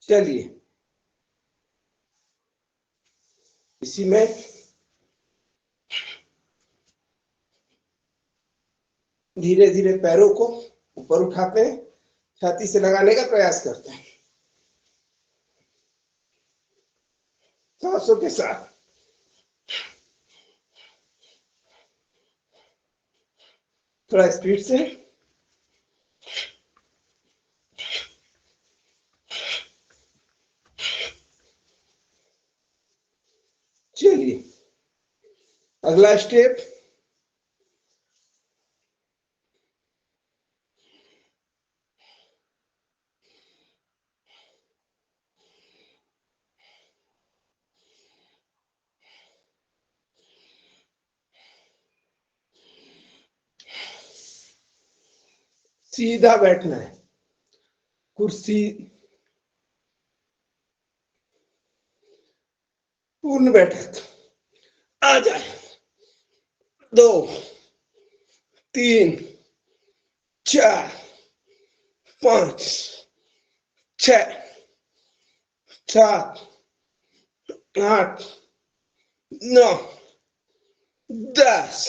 चलिए इसी में धीरे धीरे पैरों को ऊपर उठाते हैं, छाती से लगाने का प्रयास करते हैं सांसों के साथ। थोड़ा स्पीड से। चलिए अगला स्टेप, सीधा बैठना है, कुर्सी पूर्ण बैठक। आ जाए 2 3 4 5 6 7 8 9 10।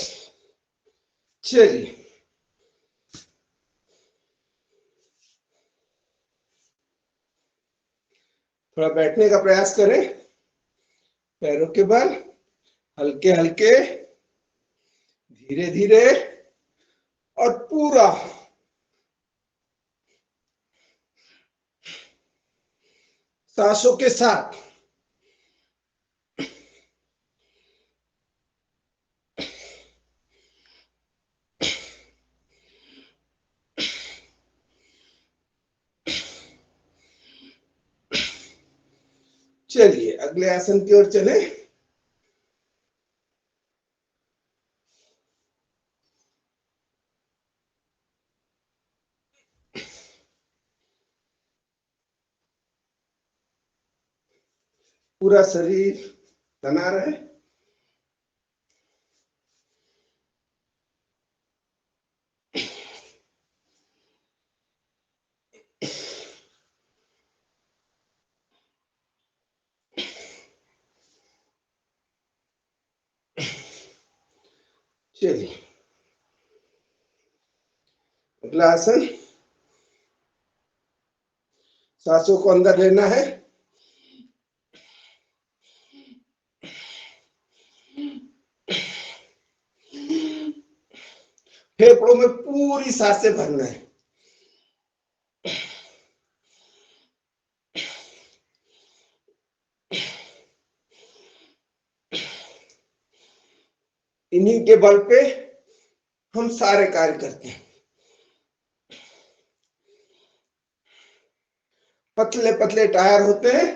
चलिए थोड़ा बैठने का प्रयास करें, पैरों के बल हल्के हल्के, धीरे धीरे और पूरा। सांसों के साथ। चलिए अगले आसन की ओर चले। पूरा शरीर तना रहे। चलिए अगला आसन, सांसों को अंदर लेना है, फेफड़ों में पूरी सांसें भरना है। इन्हीं के बल पे हम सारे कार्य करते हैं। पतले पतले टायर होते हैं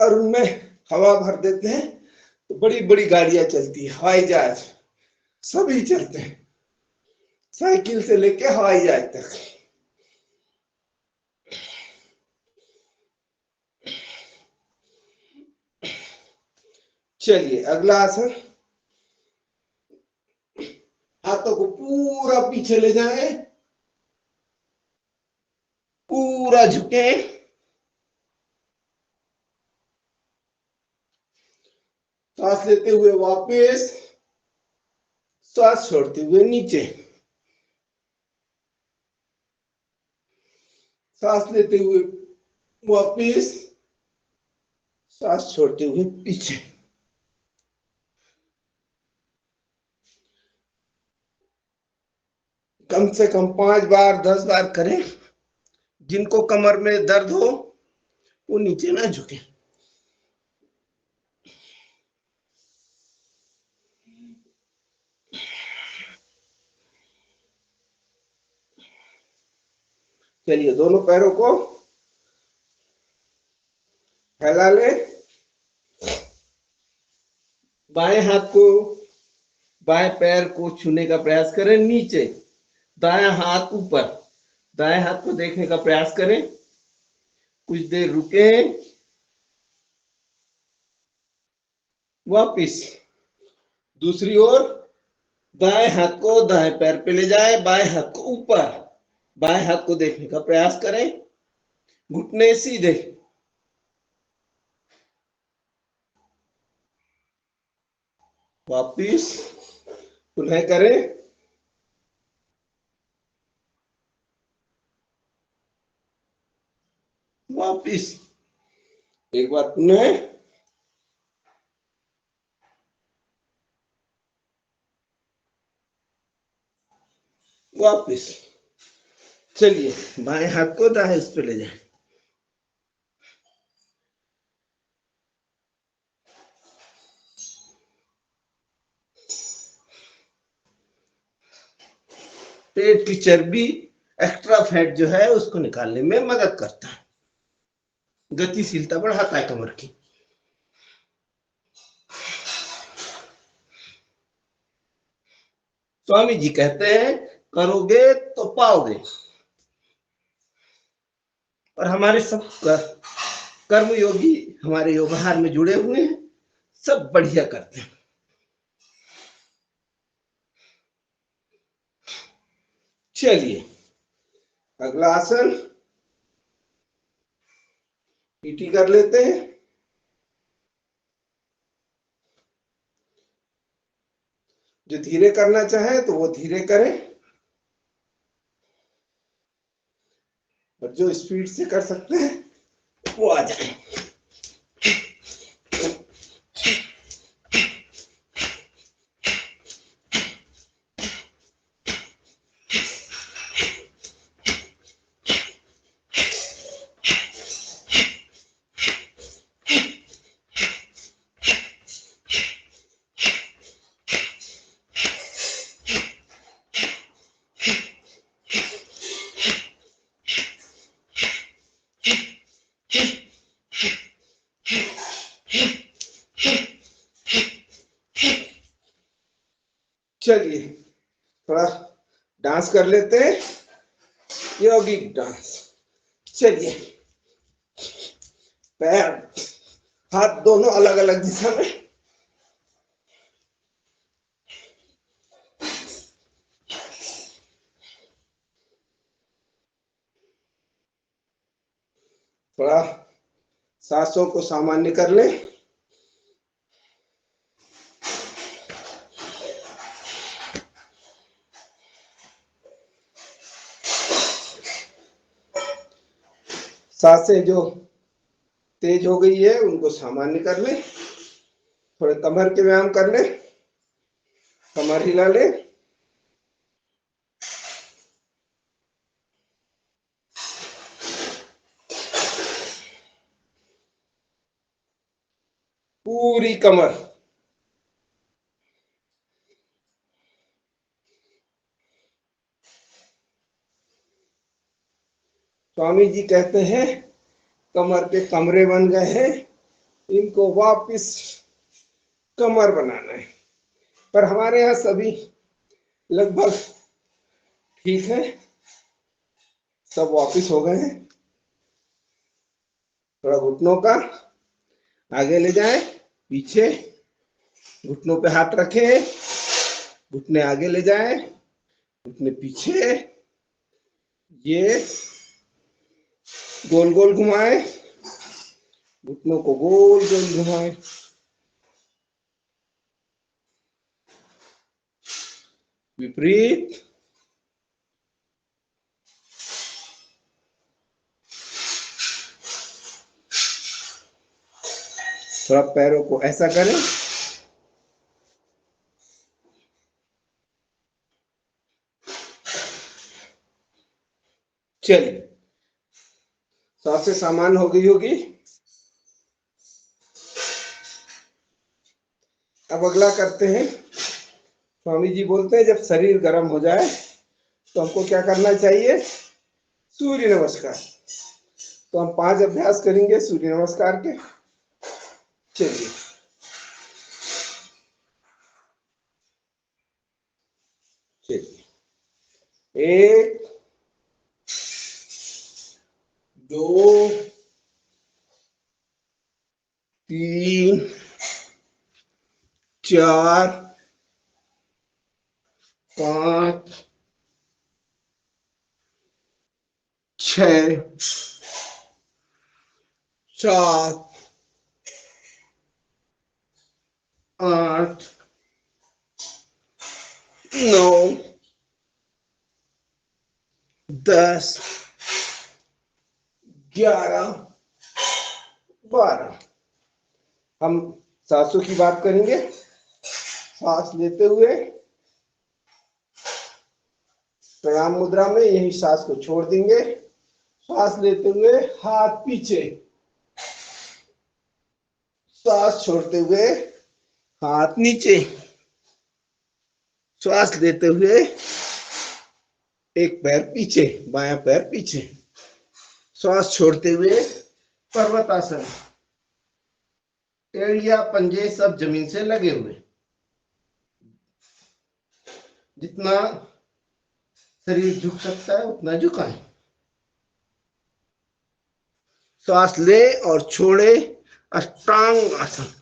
और उनमें हवा भर देते हैं तो बड़ी बड़ी गाड़ियां चलती है, हवाई जहाज सभी चलते हैं, साइकिल से लेके हवाई जहाज तक। चलिए अगला आसन, हाथों को पूरा पीछे ले जाएं, पूरा झुके, सांस लेते हुए वापस, सांस छोड़ते हुए नीचे, सांस लेते हुए वापस, सांस छोड़ते हुए पीछे। कम से कम 5 बार 10 बार करें। जिनको कमर में दर्द हो वो नीचे ना झुके। चलिए दोनों पैरों को फैला ले, बाएं हाथ को बाएं पैर को छूने का प्रयास करें नीचे, दायां हाथ ऊपर, दाएं हाथ को देखने का प्रयास करें। कुछ देर रुके, वापिस दूसरी ओर, दाएं हाथ को दाएं पैर पे ले जाए, बाएं हाथ को ऊपर, बाएं हाथ को देखने का प्रयास करें, घुटने सीधे, वापिस पुनः करें। वापिस एक बार पुनः। वापिस। चलिए बाएं हाथ को दाएं उस पे ले जाए। पेट की चर्बी, एक्स्ट्रा फैट जो है उसको निकालने में मदद करता है, गतिशीलता बढ़ाता है कमर की। स्वामी जी कहते हैं करोगे तो पाओगे। और हमारे सब कर्मयोगी हमारे योगहार में जुड़े हुए हैं, सब बढ़िया करते हैं। चलिए अगला आसन पीटी कर लेते हैं। जो धीरे करना चाहे तो वो धीरे करें, और जो स्पीड से कर सकते हैं वो आ जाए। चलिए थोड़ा डांस कर लेते हैं, यौगिक डांस। चलिए पैर हाथ दोनों अलग अलग दिशा में। थोड़ा सांसों को सामान्य कर लें। सांसें जो तेज हो गई है उनको सामान्य कर लें। थोड़े कमर के व्यायाम कर लें, कमर हिला लें। पूरी कमर। स्वामी जी कहते हैं कमर पे कमरे बन गए हैं, इनको वापस कमर बनाना है। पर हमारे यहाँ सभी लगभग ठीक है, सब वापस हो गए हैं। थोड़ा घुटनों का आगे ले जाए, पीछे, घुटनों पे हाथ रखें, घुटने आगे ले जाए, घुटने पीछे, ये गोल गोल घुमाए, घुटनों को गोल गोल घुमाए। विपरीत। थोड़ा पैरों को ऐसा करें। चलिए सांसें सामान्य हो गई होगी। अब अगला करते हैं। स्वामी जी बोलते हैं जब शरीर गर्म हो जाए तो हमको क्या करना चाहिए? सूर्य नमस्कार। तो हम 5 अभ्यास करेंगे सूर्य नमस्कार के। चलिए चलिए 1 2 3 4 5 6 7 8 9, 10, 11, 12। हम सांसों की बात करेंगे। सांस लेते हुए प्रणाम मुद्रा में यही सांस को छोड़ देंगे। सांस लेते हुए हाथ पीछे, सांस छोड़ते हुए हाथ नीचे, श्वास लेते हुए एक पैर पीछे, बायां पैर पीछे, श्वास छोड़ते हुए पर्वतासन, एड़िया पंजे सब जमीन से लगे हुए, जितना शरीर झुक सकता है उतना झुकाएं। श्वास ले और छोड़े, अष्टांग आसन।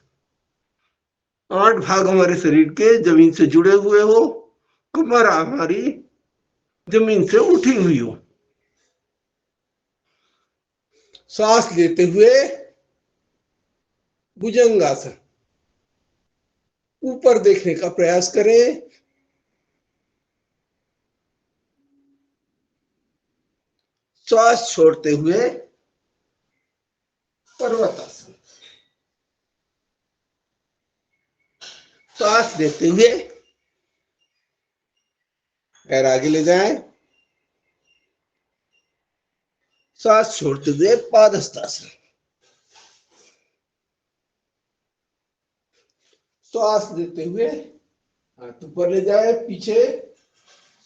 8 भाग हमारे शरीर के जमीन से जुड़े हुए हो, कमर हमारी जमीन से उठी हुई हो। सांस लेते हुए भुजंगासन, ऊपर देखने का प्रयास करें। श्वास छोड़ते हुए पर्वतासन, श्वास लेते हुए पैर आगे ले जाएं, श्वास छोड़ते हुए पादहस्तासन, श्वास लेते हुए हाथ ऊपर ले जाए पीछे,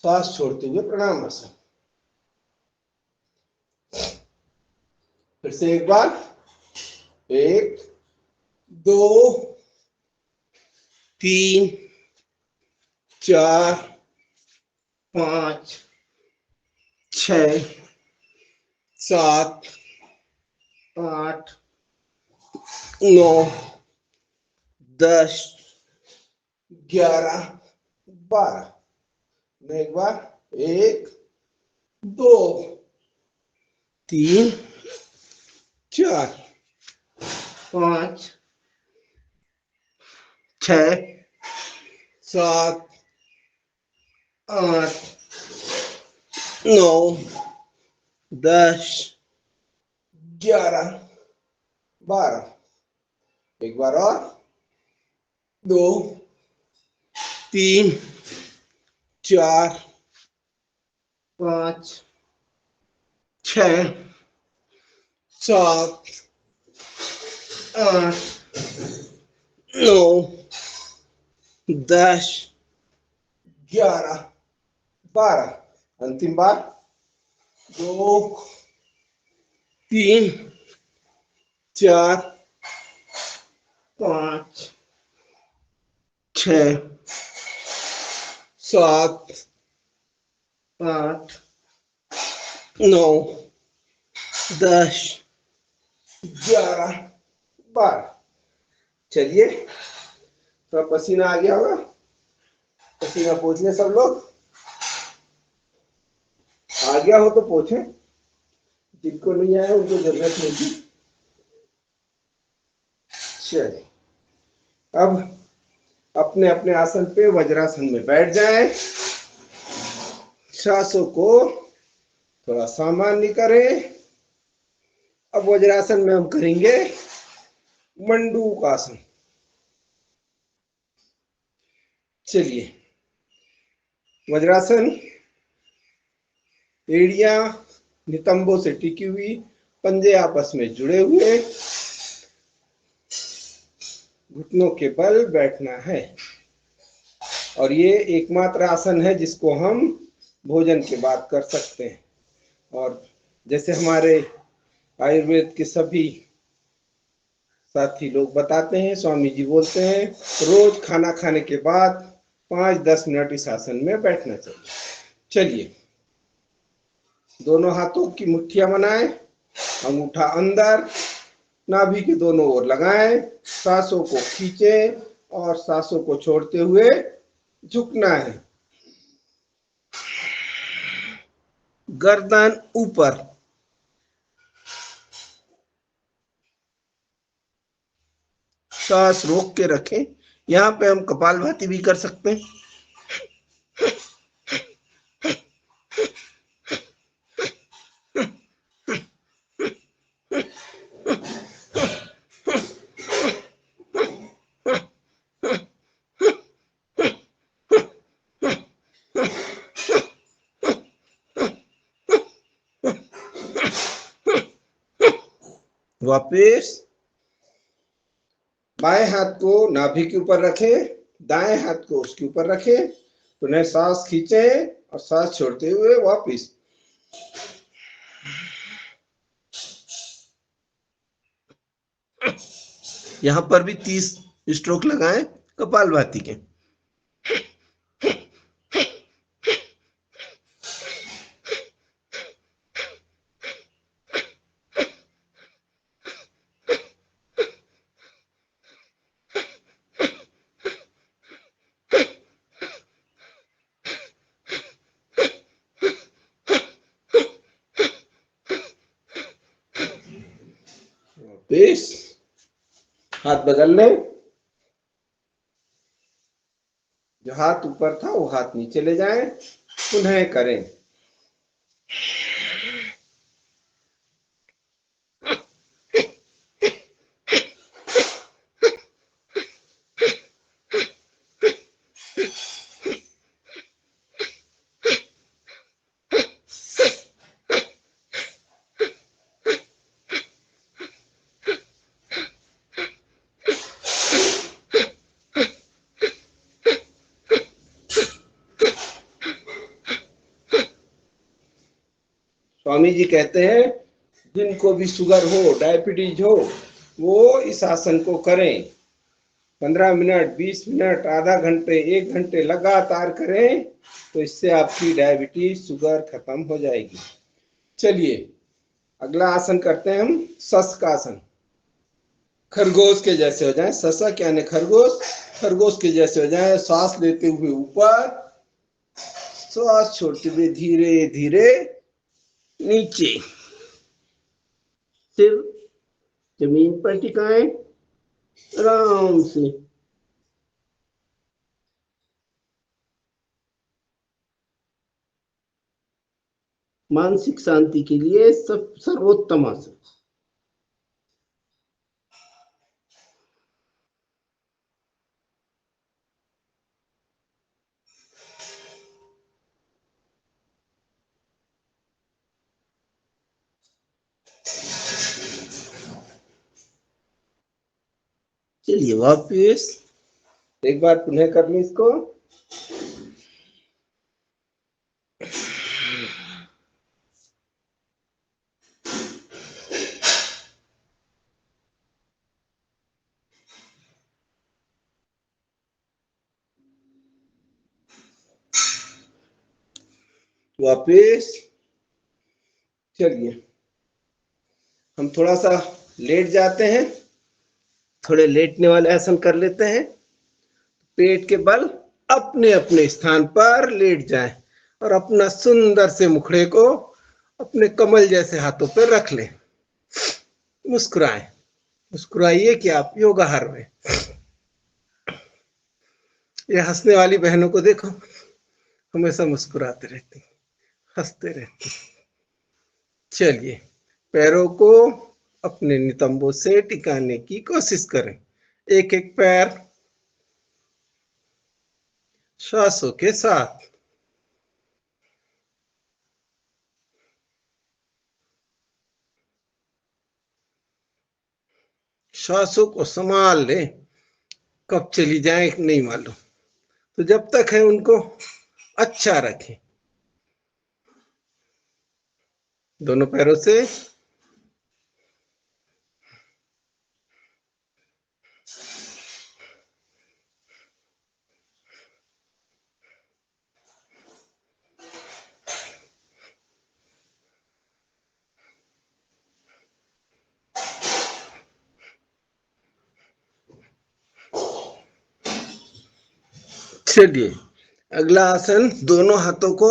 श्वास छोड़ते हुए प्रणाम आसन। फिर से एक बार, 1, 2, 3, 4, 5, 6, 7, 8, 9, 10, 11, 12। एक बार, 1, 2, 3, 4, 5, 6, 7, 8, 9, 10, 11, 12। एक बार और, 2, 3, 4, 5, 6, 7, 8, 9, 10, 11, 12। अंतिम बार, 2, 3, 4, 5, 6, 7, 8, 9, 10, 11, 12। चलिए, थोड़ा पसीना आ गया होगा, पसीना पोंछ ले सब लोग। आ गया हो तो पोंछे, जिनको नहीं आया उनको जरूरत नहीं थी। चलिए, अब अपने अपने आसन पे वज्रासन में बैठ जाएं। सांसों को थोड़ा सामान्य करें। अब वज्रासन में हम करेंगे मंडूकासन। चलिए, वज्रासन, एड़ियां नितंबों से टिकी हुई, पंजे आपस में जुड़े हुए, घुटनों के बल बैठना है। और ये एकमात्र आसन है जिसको हम भोजन के बाद कर सकते हैं। और जैसे हमारे आयुर्वेद के सभी साथी लोग बताते हैं, स्वामी जी बोलते हैं, रोज खाना खाने के बाद 5-10 मिनट इस आसन में बैठना चाहिए। चलिए, दोनों हाथों की मुट्ठियां बनाएं, अंगूठा अंदर, नाभि के दोनों ओर लगाएं, सांसों को खींचें और सांसों को छोड़ते हुए झुकना है। गर्दन ऊपर, सांस रोक के रखें। यहाँ पे हम कपालभाति भी कर सकते हैं। वापिस बाएं हाथ को नाभि के ऊपर रखे, दाएं हाथ को उसके ऊपर रखे, पुनः सांस खींचे और सांस छोड़ते हुए वापिस। यहां पर भी 30 स्ट्रोक लगाएं कपालभाति के। वापिस हाथ बदल लें, जो हाथ ऊपर था वो हाथ नीचे ले जाएं, पुनः करें। स्वामी जी कहते हैं जिनको भी शुगर हो, डायबिटीज हो, वो इस आसन को करें। 15 मिनट, 20 मिनट, आधा घंटे, 1 घंटे लगातार करें तो इससे आपकी डायबिटीज, शुगर खत्म हो जाएगी। चलिए अगला आसन करते हैं हम शशकासन। खरगोश के जैसे हो जाए, शशक यानी खरगोश, खरगोश के जैसे हो जाए। सांस लेते हुए ऊपर, सांस छोड़ते हुए धीरे धीरे नीचे। सिर जमीन पर टिकाएं आराम से। मानसिक शांति के लिए सब सर्वोत्तम आसन। चलिए वापिस एक बार पुनः कर लें इसको। वापिस चलिए हम थोड़ा सा लेट जाते हैं, थोड़े लेटने वाले आसन कर लेते हैं। पेट के बल अपने अपने स्थान पर लेट जाएं और अपना सुंदर से मुखड़े को अपने कमल जैसे हाथों पर रख लें। मुस्कुराएं, मुस्कुराइए कि आप योगाहार में। ये हंसने वाली बहनों को देखो, हमेशा मुस्कुराते रहती, हंसते रहती। चलिए पैरों को अपने नितंबों से टिकाने की कोशिश करें, एक एक पैर श्वासों के साथ। श्वासों को संभाल ले, कब चली जाए नहीं मालूम, तो जब तक है उनको अच्छा रखें। दोनों पैरों से चलिए अगला आसन, दोनों हाथों को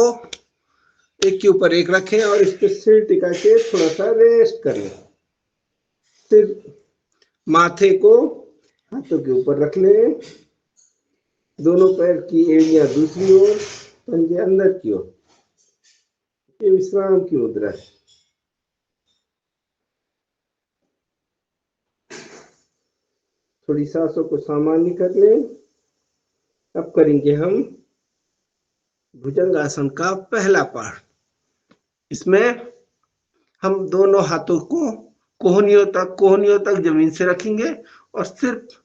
एक के ऊपर एक रखें और इस पे सिर टिका के थोड़ा सा रेस्ट कर लें। सिर माथे को हाथों के ऊपर रख लें, दोनों पैर की एड़ियां दूसरी ओर, पंजे अंदर की ओर, ये विश्राम की मुद्रा है। थोड़ी सांसों को सामान्य कर लें। अब करेंगे हम भुजंगासन का पहला पाठ। इसमें हम दोनों हाथों को कोहनियों तक जमीन से रखेंगे और सिर्फ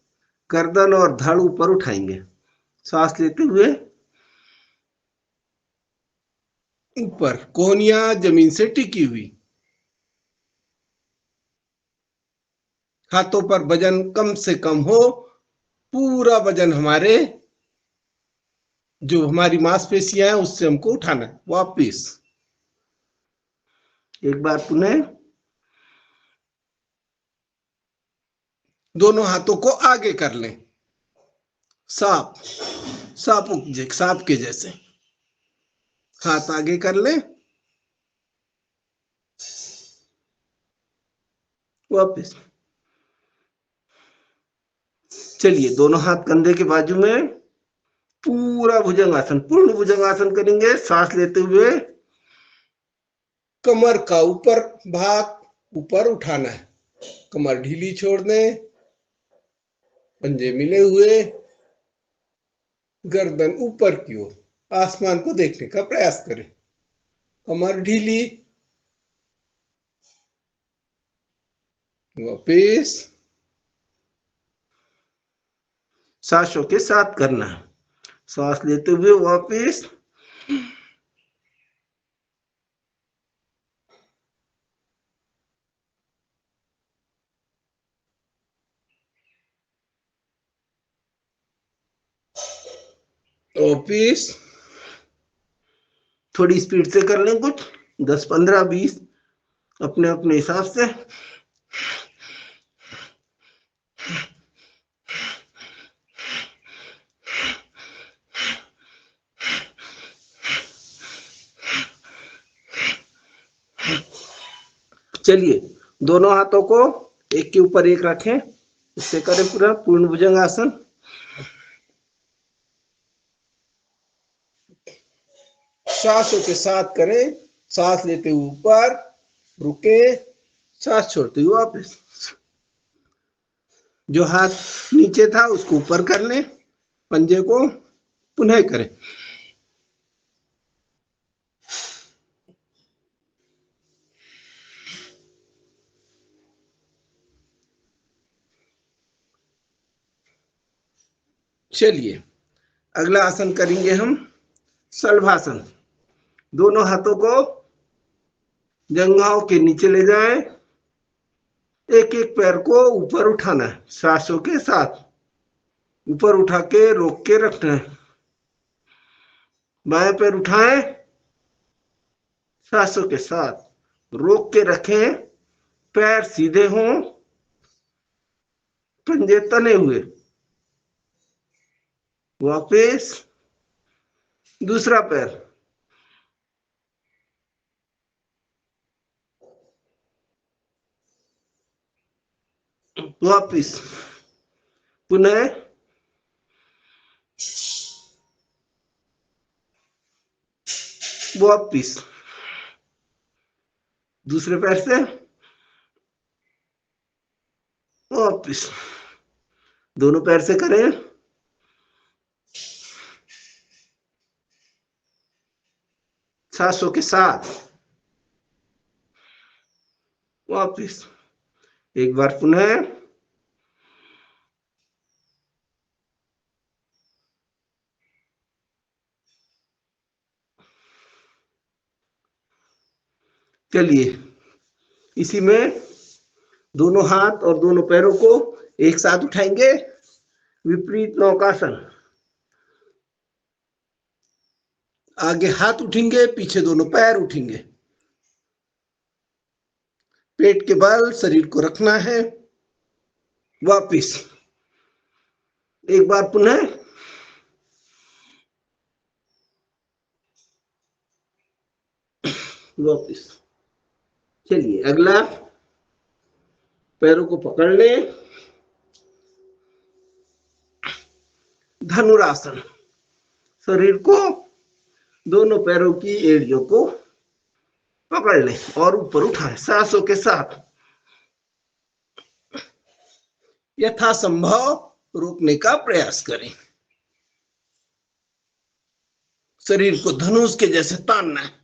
गर्दन और धड़ ऊपर उठाएंगे। सांस लेते हुए ऊपर, कोहनियां जमीन से टिकी हुई, हाथों पर वजन कम से कम हो। पूरा वजन हमारे जो हमारी मांसपेशियां हैं उससे हमको उठाना है। वापिस एक बार पुनः दोनों हाथों को आगे कर लें, सांप के जैसे हाथ आगे कर लें। वापिस चलिए, दोनों हाथ कंधे के बाजू में, पूरा भुजंगासन, पूर्ण भुजंगासन करेंगे। सांस लेते हुए कमर का ऊपर भाग ऊपर उठाना है, कमर ढीली छोड़ दें, पंजे मिले हुए, गर्दन ऊपर की ओर, आसमान को देखने का प्रयास करें, कमर ढीली। वापिस सांसों के साथ करना है। सांस लेते हुए वापिस, वापिस थोड़ी स्पीड से कर लें, कुछ 10, 15, 20 अपने अपने हिसाब से। चलिए, दोनों हाथों को एक के ऊपर एक रखें, इससे करें पूरा पूर्ण भुजंगासन। सांसों के साथ करें, सांस लेते हुए ऊपर, रुके, सांस छोड़ते हुए वापस। जो हाथ नीचे था उसको ऊपर कर लें, पंजे को पुनः करें। चलिए, अगला आसन करेंगे हम शलभासन। दोनों हाथों को जंघाओं के नीचे ले जाएं, एक एक पैर को ऊपर उठाना है, सांसों के साथ ऊपर उठा के रोक के रखना है। बाएं पैर उठाएं, सांसों के साथ रोक के रखें, पैर सीधे हों, पंजे तने हुए। वापिस दूसरा पैर, वापिस पुनः वापिस दूसरे पैर से वापिस, दोनों पैर से करें। सांसों के साथ वापिस एक बार पुनः चलिए, इसी में दोनों हाथ और दोनों पैरों को एक साथ उठाएंगे, विपरीत नौकासन। आगे हाथ उठेंगे, पीछे दोनों पैर उठेंगे, पेट के बल शरीर को रखना है। वापिस एक बार पुनः वापिस। चलिए, अगला पैरों को पकड़ लें, धनुरासन। शरीर को दोनों पैरों की एड़ियों को पकड़ लें और ऊपर उठाएं सांसों के साथ। यथासंभव रोकने का प्रयास करें। शरीर को धनुष के जैसे तानना है।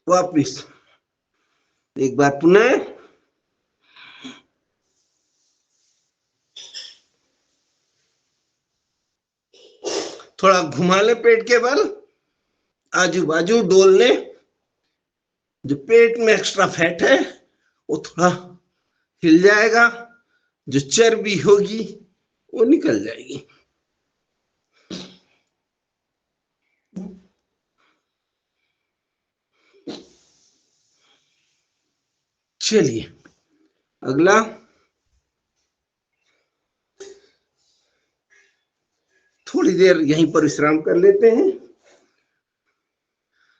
वापिस एक बार पुनः। थोड़ा घुमा ले पेट के बल, आजू बाजू डोल ले। जो पेट में एक्स्ट्रा फैट है वो थोड़ा हिल जाएगा, जो चर्बी होगी वो निकल जाएगी। चलिए अगला, थोड़ी देर यहीं पर विश्राम कर लेते हैं।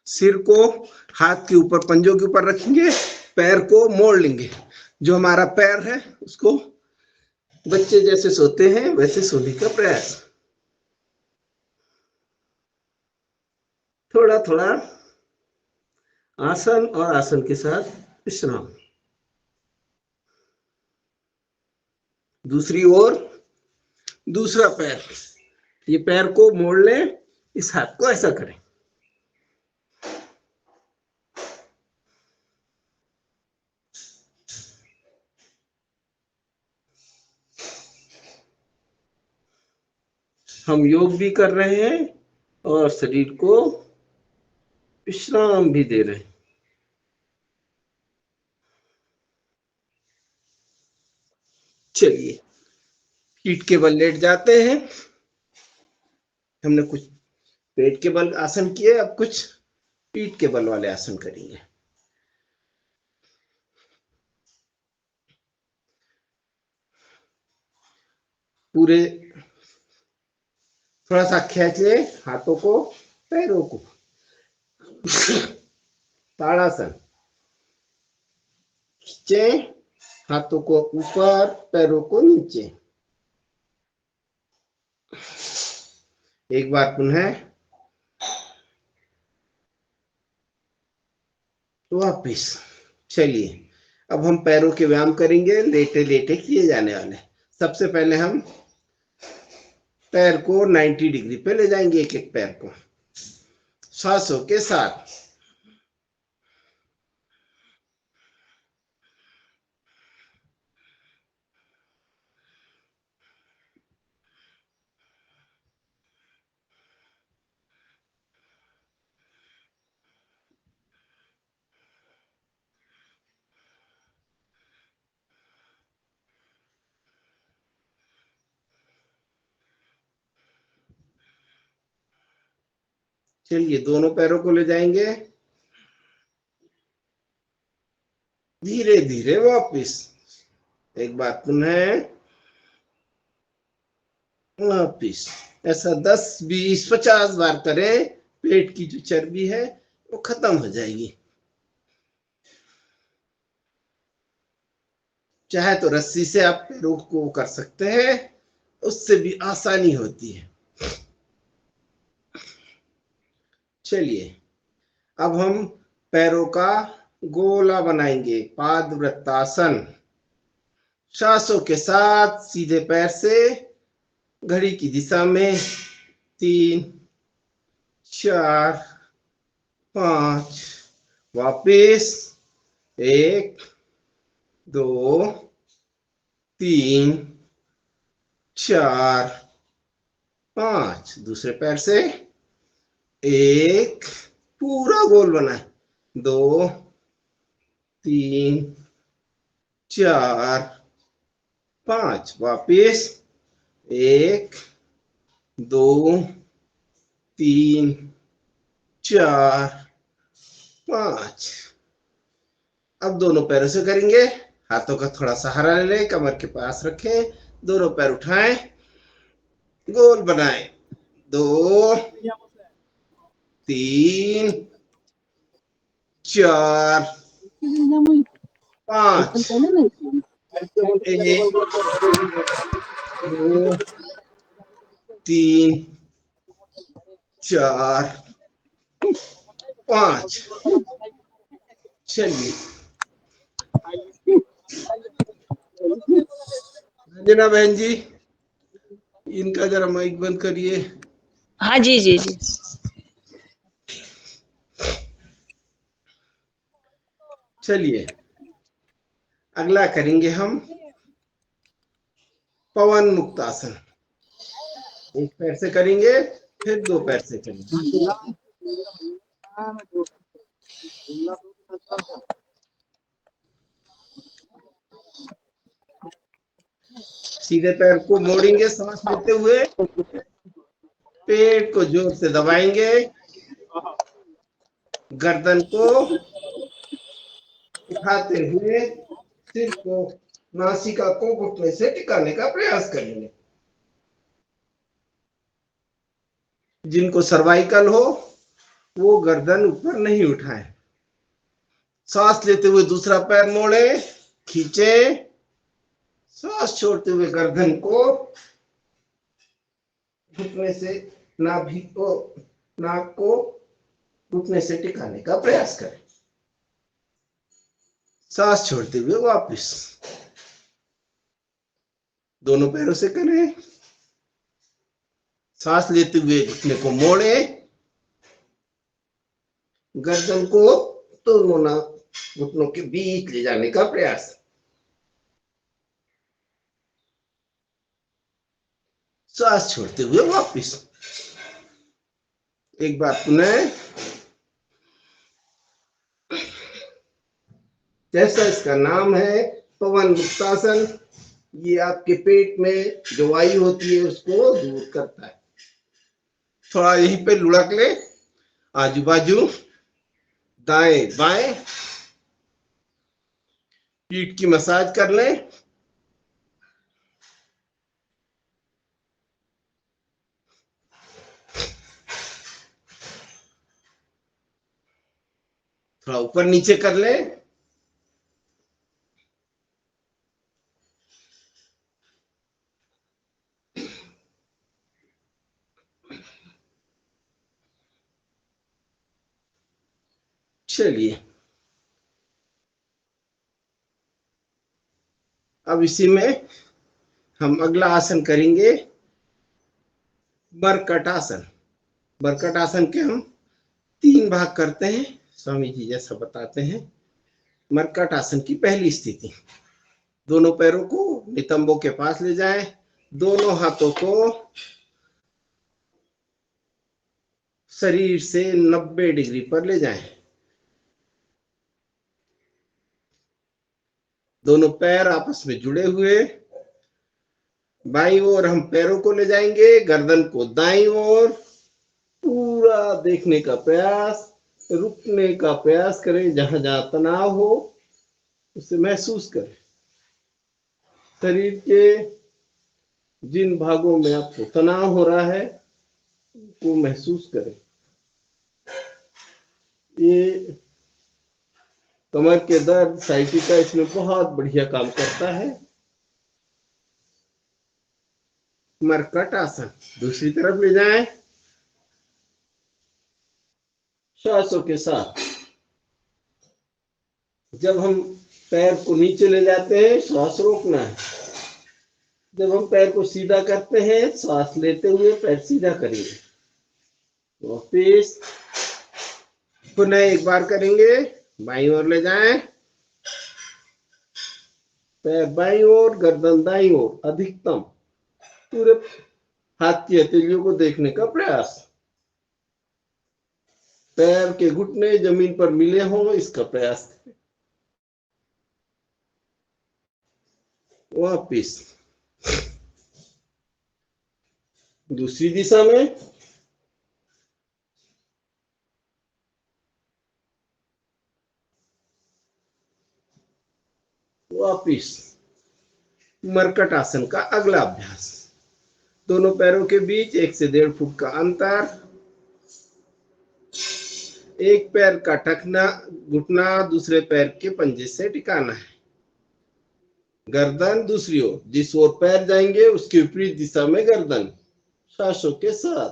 सिर को हाथ के ऊपर, पंजों के ऊपर रखेंगे, पैर को मोड़ लेंगे। जो हमारा पैर है उसको बच्चे जैसे सोते हैं वैसे सोने का प्रयास। थोड़ा थोड़ा आसन और आसन के साथ विश्राम। दूसरी ओर दूसरा पैर, ये पैर को मोड़ लें, इस हाथ को ऐसा करें। हम योग भी कर रहे हैं और शरीर को विश्राम भी दे रहे हैं। चलिए पीठ के बल लेट जाते हैं। हमने कुछ पेट के बल आसन किए, अब कुछ पीठ के बल वाले आसन करेंगे। पूरे थोड़ा सा खींच ले हाथों को, पैरों को। ताड़ासन, खींचे हाथों को ऊपर, पैरों को नीचे। एक बार पुनः वापिस। चलिए अब हम पैरों के व्यायाम करेंगे, लेटे लेटे किए जाने वाले। सबसे पहले हम पैर को 90 डिग्री पे ले जाएंगे, एक एक पैर को सांसों के साथ। चलिए दोनों पैरों को ले जाएंगे धीरे धीरे वापिस। एक बार पुनः वापिस। ऐसा 10, 20, 50 बार करें। पेट की जो चर्बी है वो खत्म हो जाएगी। चाहे तो रस्सी से आप पैरों को कर सकते हैं, उससे भी आसानी होती है। चलिए अब हम पैरों का गोला बनाएंगे, पादवृत्तासन। सांसों के साथ सीधे पैर से घड़ी की दिशा में 3, 4, 5, वापिस 1, 2, 3, 4, 5। दूसरे पैर से 1, पूरा गोल बनाए, 2, 3, 4, 5। वापिस 1, 2, 3, 4, 5। अब दोनों पैरों से करेंगे। हाथों का थोड़ा सहारा ले लें, कमर के पास रखें, दोनों पैर उठाएं, गोल बनाएं। 2, 3, 4, 5। 1, 2, 3, 4 5। चलिए रंजना बहन जी, इनका जरा माइक बंद करिए। हाँ जी जी जी। चलिए अगला करेंगे हम पवन मुक्तासन। एक पैर से करेंगे, फिर 2 पैर से करेंगे। सीधे पैर को मोड़ेंगे सांस लेते हुए, पेट को जोर से दबाएंगे, गर्दन को उठाते हुए सिर को नासिका को घुटने से टिकाने का प्रयास करेंगे। जिनको सर्वाइकल हो वो गर्दन ऊपर नहीं उठाए। सांस लेते हुए दूसरा पैर मोड़े, खींचे, सांस छोड़ते हुए गर्दन को घुटने से नाभि को, नाक को घुटने से टिकाने का प्रयास करें। सांस छोड़ते हुए वापस दोनों पैरों से करें। सांस लेते हुए घुटने को मोड़े, गर्दन को दोनों घुटनों के बीच ले जाने का प्रयास। सांस छोड़ते हुए वापस एक बार पुनः, जैसा इसका नाम है पवन मुक्तासन, ये आपके पेट में जो वायु होती है उसको दूर करता है। थोड़ा यहीं पे लुढ़क ले, आजू बाजू दाएं बाएं, पीठ की मसाज कर ले। थोड़ा ऊपर नीचे कर ले। चलिए अब इसी में हम अगला आसन करेंगे मरकट आसन। मरकट आसन के हम 3 भाग करते हैं, स्वामी जी जैसा बताते हैं। मरकट आसन की पहली स्थिति, दोनों पैरों को नितंबों के पास ले जाएं, दोनों हाथों को शरीर से 90 डिग्री पर ले जाएं। दोनों पैर आपस में जुड़े हुए, बाईं ओर हम पैरों को ले जाएंगे, गर्दन को दाईं ओर, पूरा देखने का प्रयास, रुकने का प्रयास करें। जहां जहां तनाव हो उसे महसूस करें। शरीर के जिन भागों में आपको तनाव हो रहा है वो महसूस करें। ये कमर के दर्द, साइटिका इसमें बहुत बढ़िया काम करता है। मरकट आसन दूसरी तरफ ले जाएं, श्वासों के साथ। जब हम पैर को नीचे ले जाते हैं श्वास रोकना है। जब हम पैर को सीधा करते हैं सांस लेते हुए पैर सीधा करेंगे। वापिस पुनः एक बार करेंगे, बाईं ओर ले जाएं, पैर बाईं ओर, गर्दन दाईं ओर, अधिकतम पूरे हाथ की हथेलियों को देखने का प्रयास। पैर के घुटने जमीन पर मिले हों इसका प्रयास करें। वापिस दूसरी दिशा में, वापिस मरकट आसन का अगला अभ्यास, दोनों पैरों के बीच 1 से 1.5 फुट का अंतर, एक पैर का टखना घुटना दूसरे पैर के पंजे से टिकाना है। गर्दन दूसरी ओर, जिस ओर पैर जाएंगे उसके विपरीत दिशा में गर्दन, सांसों के साथ।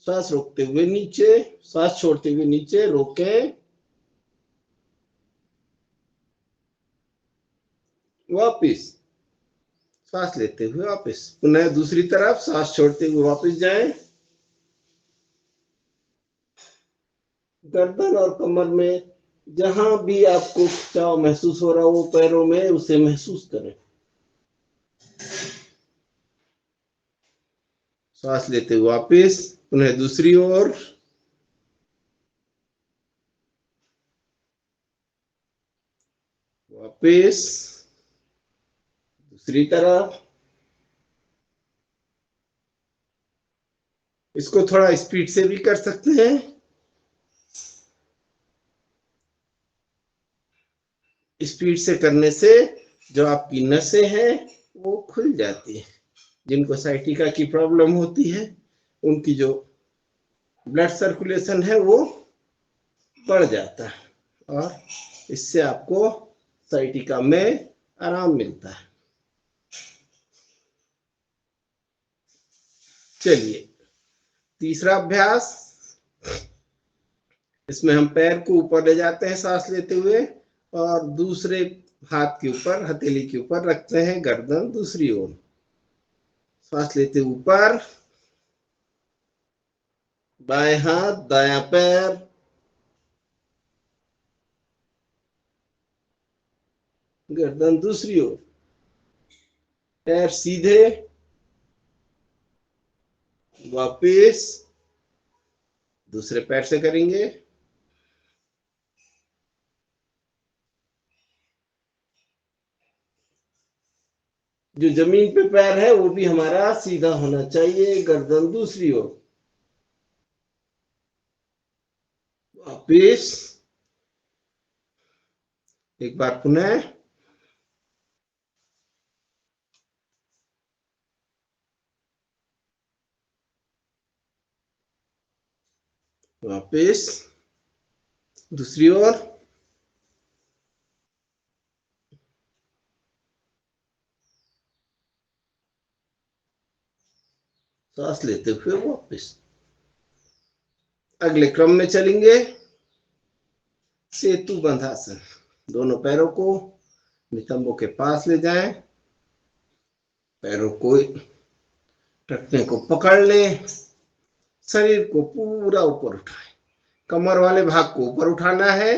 सांस रोकते हुए नीचे, सांस छोड़ते हुए नीचे, रोकें, वापिस सांस लेते हुए वापस, पुनः दूसरी तरफ सांस छोड़ते हुए वापस जाएं। गर्दन और कमर में जहां भी आपको खिंचाव महसूस हो रहा हो पैरों में, उसे महसूस करें। सांस लेते हुए वापस, पुनः दूसरी ओर, वापस दूसरी तरफ। इसको थोड़ा स्पीड से भी कर सकते हैं। स्पीड से करने से जो आपकी नसें हैं वो खुल जाती है। जिनको साइटिका की प्रॉब्लम होती है उनकी जो ब्लड सर्कुलेशन है वो बढ़ जाता है और इससे आपको साइटिका में आराम मिलता है। चलिए तीसरा अभ्यास, इसमें हम पैर को ऊपर ले जाते हैं सांस लेते हुए और दूसरे हाथ के ऊपर, हथेली के ऊपर रखते हैं, गर्दन दूसरी ओर, सांस लेते ऊपर, बाएं हाथ दायां पैर, गर्दन दूसरी ओर, पैर सीधे, वापिस दूसरे पैर से करेंगे, जो जमीन पे पैर है वो भी हमारा सीधा होना चाहिए, गर्दन दूसरी ओर, वापिस एक बार पुनः, वापिस दूसरी ओर, सांस लेते हुए वापिस। अगले क्रम में चलेंगे, सेतु बंधासन। दोनों पैरों को नितंबों के पास ले जाएं, पैरों को टखने को पकड़ लें, शरीर को पूरा ऊपर उठाएं, कमर वाले भाग को ऊपर उठाना है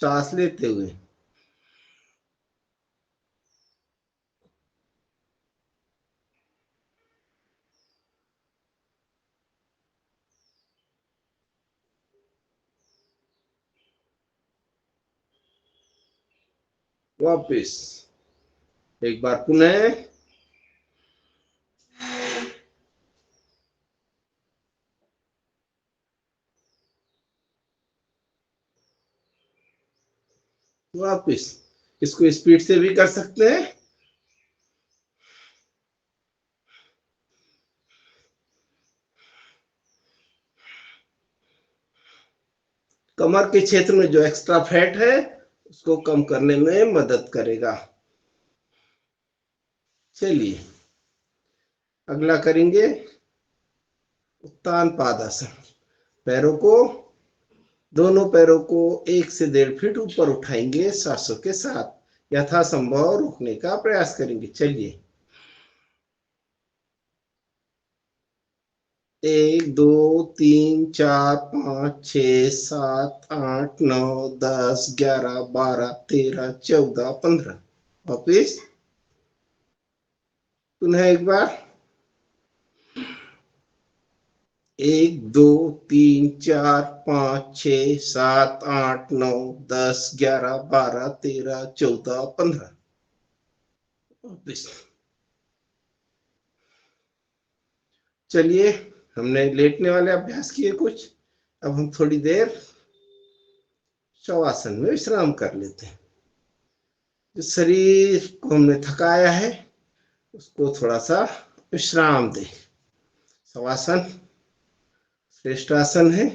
सांस लेते हुए, वापिस एक बार पुनः, वापिस। इसको स्पीड से भी कर सकते हैं। कमर के क्षेत्र में जो एक्स्ट्रा फैट है उसको कम करने में मदद करेगा। चलिए अगला करेंगे उत्तान पादासन। पैरों को, दोनों पैरों को 1 से 1.5 फीट ऊपर उठाएंगे, सांसों के साथ यथासंभव रोकने का प्रयास करेंगे। चलिए 1 2 3 4 5 6 7 8 9 10 11 12 13 14 15, वापिस पुनः एक बार, 1 2 3 4 5 6 7 8 9 10 11 12 13 14 15, वापिस। चलिए हमने लेटने वाले अभ्यास किए कुछ, अब हम थोड़ी देर शवासन में विश्राम कर लेते हैं। जो शरीर को हमने थकाया है उसको थोड़ा सा विश्राम दें। शवासन श्रेष्ठ आसन है,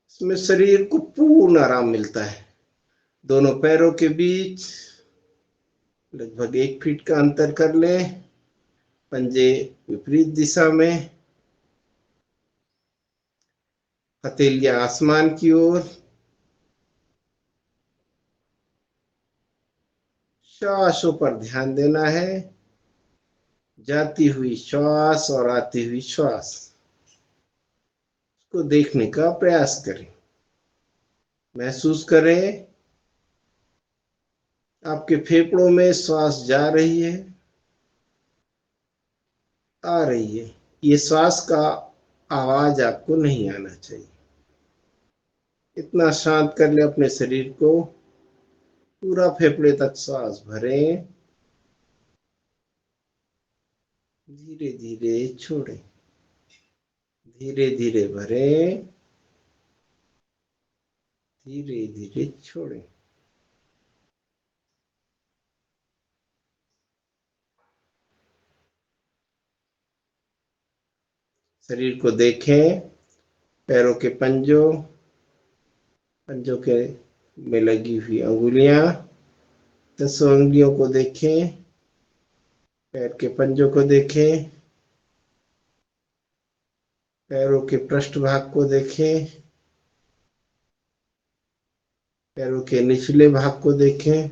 इसमें शरीर को पूर्ण आराम मिलता है। दोनों पैरों के बीच लगभग 1 फीट का अंतर कर लें, पंजे विपरीत दिशा में, हथेलियां आसमान की ओर। श्वासों पर ध्यान देना है, जाती हुई श्वास और आती हुई श्वास को देखने का प्रयास करें। महसूस करें आपके फेफड़ों में श्वास जा रही है, आ रही है। ये श्वास का आवाज आपको नहीं आना चाहिए। इतना शांत कर ले अपने शरीर को, पूरा फेफड़े तक श्वास भरें, धीरे धीरे छोड़ें, धीरे धीरे भरें, धीरे धीरे छोड़ें। शरीर को देखें, पैरों के पंजों, पंजों के में लगी हुई अंगुलियां, 10 अंगुलियों को देखें, पैर के पंजों को देखें, पैरों के पृष्ठभाग को देखें, पैरों के निचले भाग को देखें,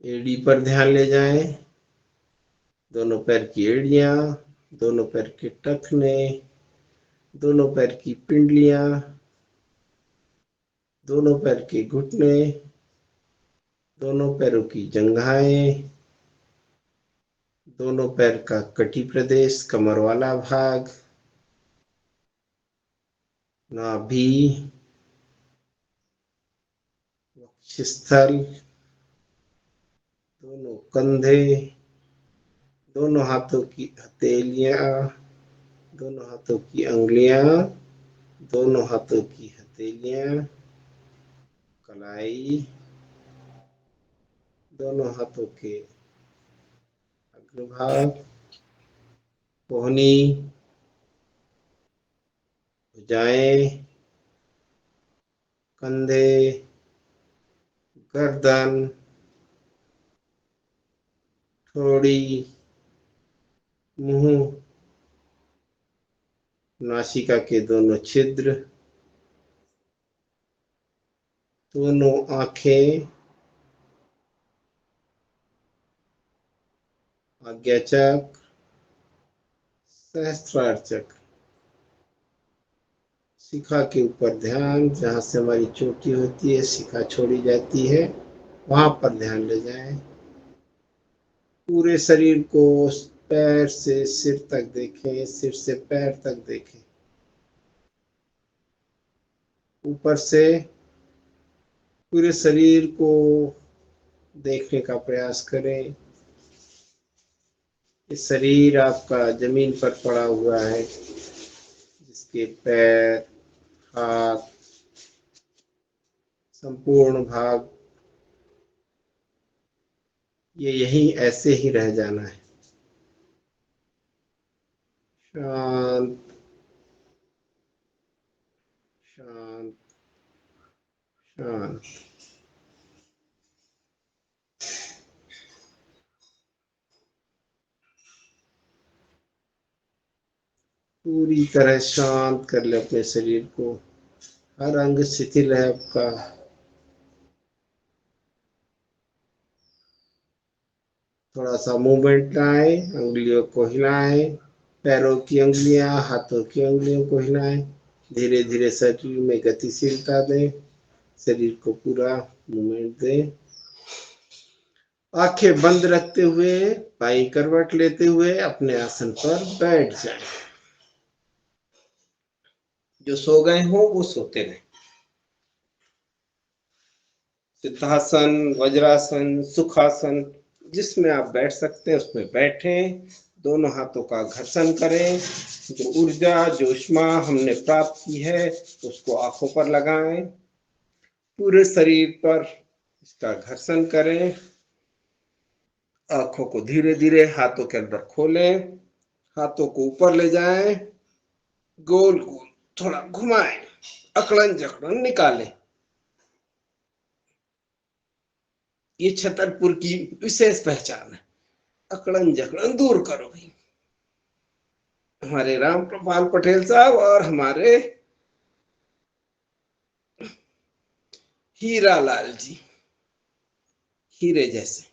एड़ी पर ध्यान ले जाएं, दोनों पैर की एड़ियां, दोनों पैर के टखने, दोनों पैर की पिंडलियां, दोनों पैर के घुटने, दोनों पैरों की जंघाएं, दोनों पैर का कटी प्रदेश, कमर वाला भाग, नाभि, वक्षस्थल, दोनों कंधे, दोनों हाथों की हथेलियां, दोनों हाथों की अंगुलियां, दोनों हाथों की हथेलियां, कलाई, दोनों हाथों के अग्रभाग, कोहनी, भुजाएं, कंधे, गर्दन, ठोड़ी, मुंह, नासिका के दोनों छिद्र, दोनों आंखें, आज्ञा चक्र, सहस्त्रार चक्र, शिखा के ऊपर ध्यान, जहां से हमारी चोटी होती है, शिखा छोड़ी जाती है, वहां पर ध्यान ले जाएं। पूरे शरीर को पैर से सिर तक देखें, सिर से पैर तक देखें, ऊपर से पूरे शरीर को देखने का प्रयास करें। ये शरीर आपका जमीन पर पड़ा हुआ है, जिसके पैर, हाथ, संपूर्ण भाग, ये यहीं ऐसे ही रह जाना है। शांत शांत शांत। पूरी तरह शांत कर ले अपने शरीर को, हर अंग शिथिल है आपका। थोड़ा सा मूवमेंट लाएं, अंगुलियों को हिलाएं, पैरों की अंगुलियां, हाथों की अंगुलियों को हिलाएं, धीरे धीरे शरीर में गतिशीलता दें, शरीर को पूरा मूवमेंट दें। आंखें बंद रखते हुए, बाईं करवट लेते हुए अपने आसन पर बैठ जाएं। जो सो गए हो वो सोते रहें। सिद्धासन, वज्रासन, सुखासन, जिसमें आप बैठ सकते हैं उसमें बैठें। दोनों हाथों का घर्षण करें। जो ऊर्जा, जो ऊष्मा हमने प्राप्त की है उसको आंखों पर लगाएं। पूरे शरीर पर इसका घर्षण करें। आंखों को धीरे धीरे हाथों के अंदर खोलें, हाथों को ऊपर ले जाएं, गोल गोल थोड़ा घुमाएं, अकड़न जकड़न निकालें। ये छतरपुर की विशेष पहचान है। अकड़न जकड़न दूर करो भाई। हमारे राम कृपाल पटेल साहब और हमारे हीरा लाल जी, हीरे जैसे।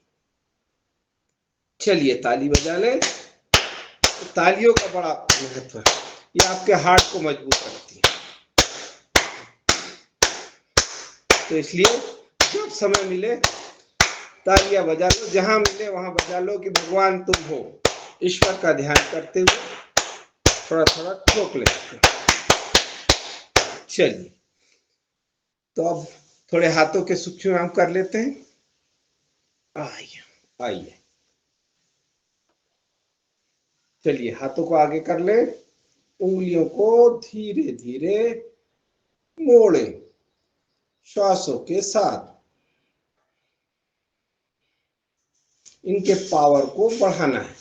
चलिए ताली बजा लें। तो तालियों का बड़ा महत्व है, ये आपके हार्ट को मजबूत रखती है। तो इसलिए जब समय मिले तालियां बजा लो, जहां मिले वहां बजा लो कि भगवान तुम हो। ईश्वर का ध्यान करते हुए थोड़ा थोड़ा ठोक लेते हैं। चलिए, तो अब थोड़े हाथों के सूक्ष्म व्यायाम कर लेते हैं। आइए आइए, चलिए हाथों को आगे कर ले, उंगलियों को धीरे धीरे मोड़े श्वासों के साथ। इनके पावर को बढ़ाना है।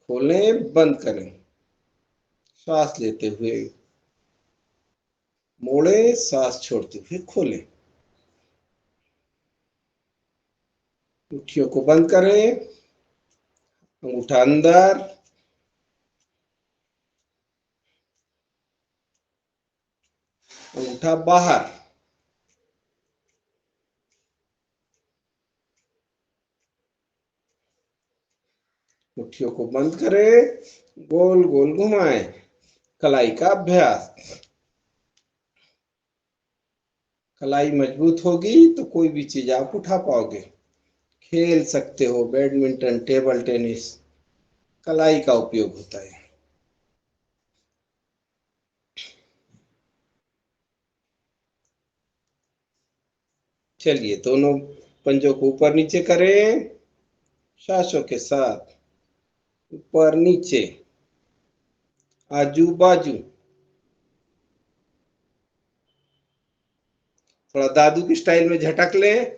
खोलें, बंद करें, श्वास लेते हुए मोड़े, सांस छोड़ते हुए खोलें। मुट्ठियों को बंद करें, अंगूठा अंदर, अंगूठा बाहर। मुट्ठियों को बंद करें, गोल गोल घुमाएं। कलाई का अभ्यास। कलाई मजबूत होगी तो कोई भी चीज आप उठा पाओगे। खेल सकते हो, बैडमिंटन, टेबल टेनिस, कलाई का उपयोग होता है। चलिए, दोनों पंजों को ऊपर नीचे करें, सांसों के साथ ऊपर नीचे, आजू बाजू। थोड़ा दादू की स्टाइल में झटक लें।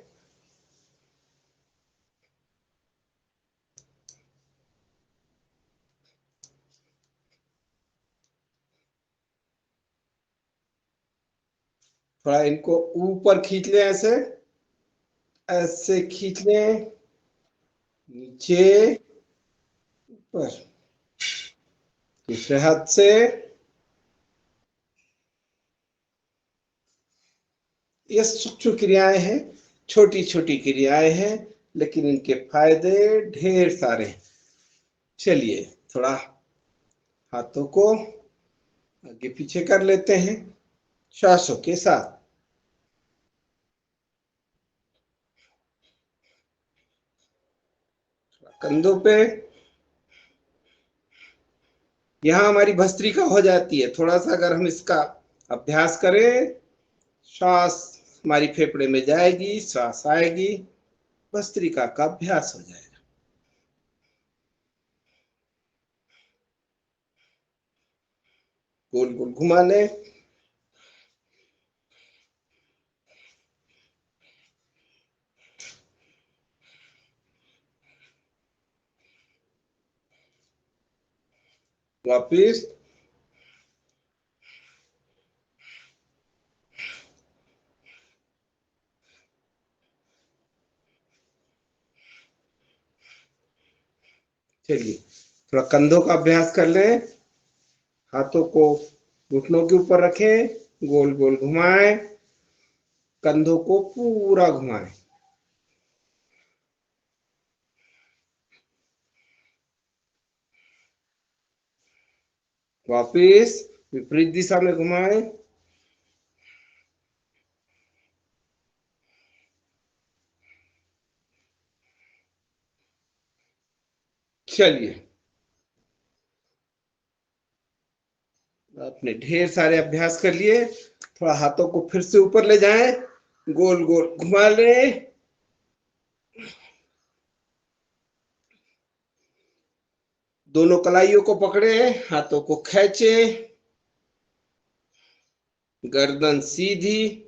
थोड़ा इनको ऊपर खींच लें, ऐसे ऐसे खींच लें, नीचे ऊपर। दूसरे हाथ से। ये सूक्ष्म क्रियाएं हैं, छोटी छोटी क्रियाएं हैं, लेकिन इनके फायदे ढेर सारे हैं। चलिए, थोड़ा हाथों को आगे पीछे कर लेते हैं श्वासों के साथ। कंधों पे, यहां हमारी भस्त्रिका हो जाती है। थोड़ा सा अगर हम इसका अभ्यास करें, श्वास हमारी फेफड़े में जाएगी, श्वास आएगी, भस्त्रिका का अभ्यास हो जाएगा। गोल गोल घुमा लें। वापिस। चलिए, थोड़ा कंधों का अभ्यास कर लें। हाथों को घुटनों के ऊपर रखें, गोल गोल घुमाएं, कंधों को पूरा घुमाएं। वापिस विपरीत दिशा में घुमाएं। चलिए, आपने ढेर सारे अभ्यास कर लिए। थोड़ा हाथों को फिर से ऊपर ले जाएं, गोल गोल घुमा लें। दोनों कलाइयों को पकड़े, हाथों को खींचे, गर्दन सीधी।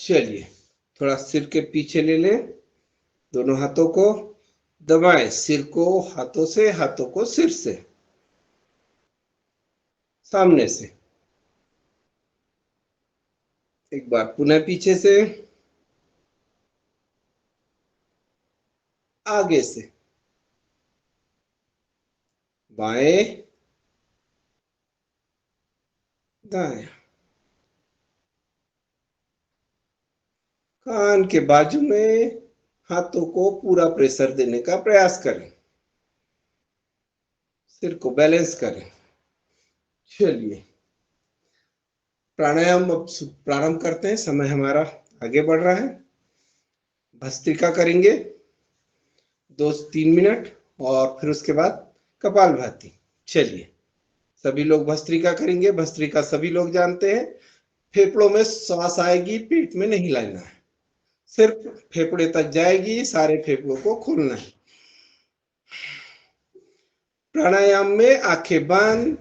चलिए, थोड़ा सिर के पीछे ले लें, दोनों हाथों को दबाएं, सिर को हाथों से, हाथों को सिर से, सामने से। एक बार पुनः पीछे से, आगे से, बाएं दाएं। कान के बाजू में हाथों को पूरा प्रेशर देने का प्रयास करें, सिर को बैलेंस करें। चलिए, प्राणायाम अब प्रारंभ करते हैं, समय हमारा आगे बढ़ रहा है। भस्त्रिका करेंगे 2-3 मिनट और फिर उसके बाद कपालभाति। चलिए, सभी लोग भस्त्रिका करेंगे। भस्त्रिका सभी लोग जानते हैं, फेफड़ों में श्वास आएगी, पेट में नहीं लेना है, सिर्फ फेफड़े तक जाएगी, सारे फेफड़ों को खोलना है। प्राणायाम में आंखें बंद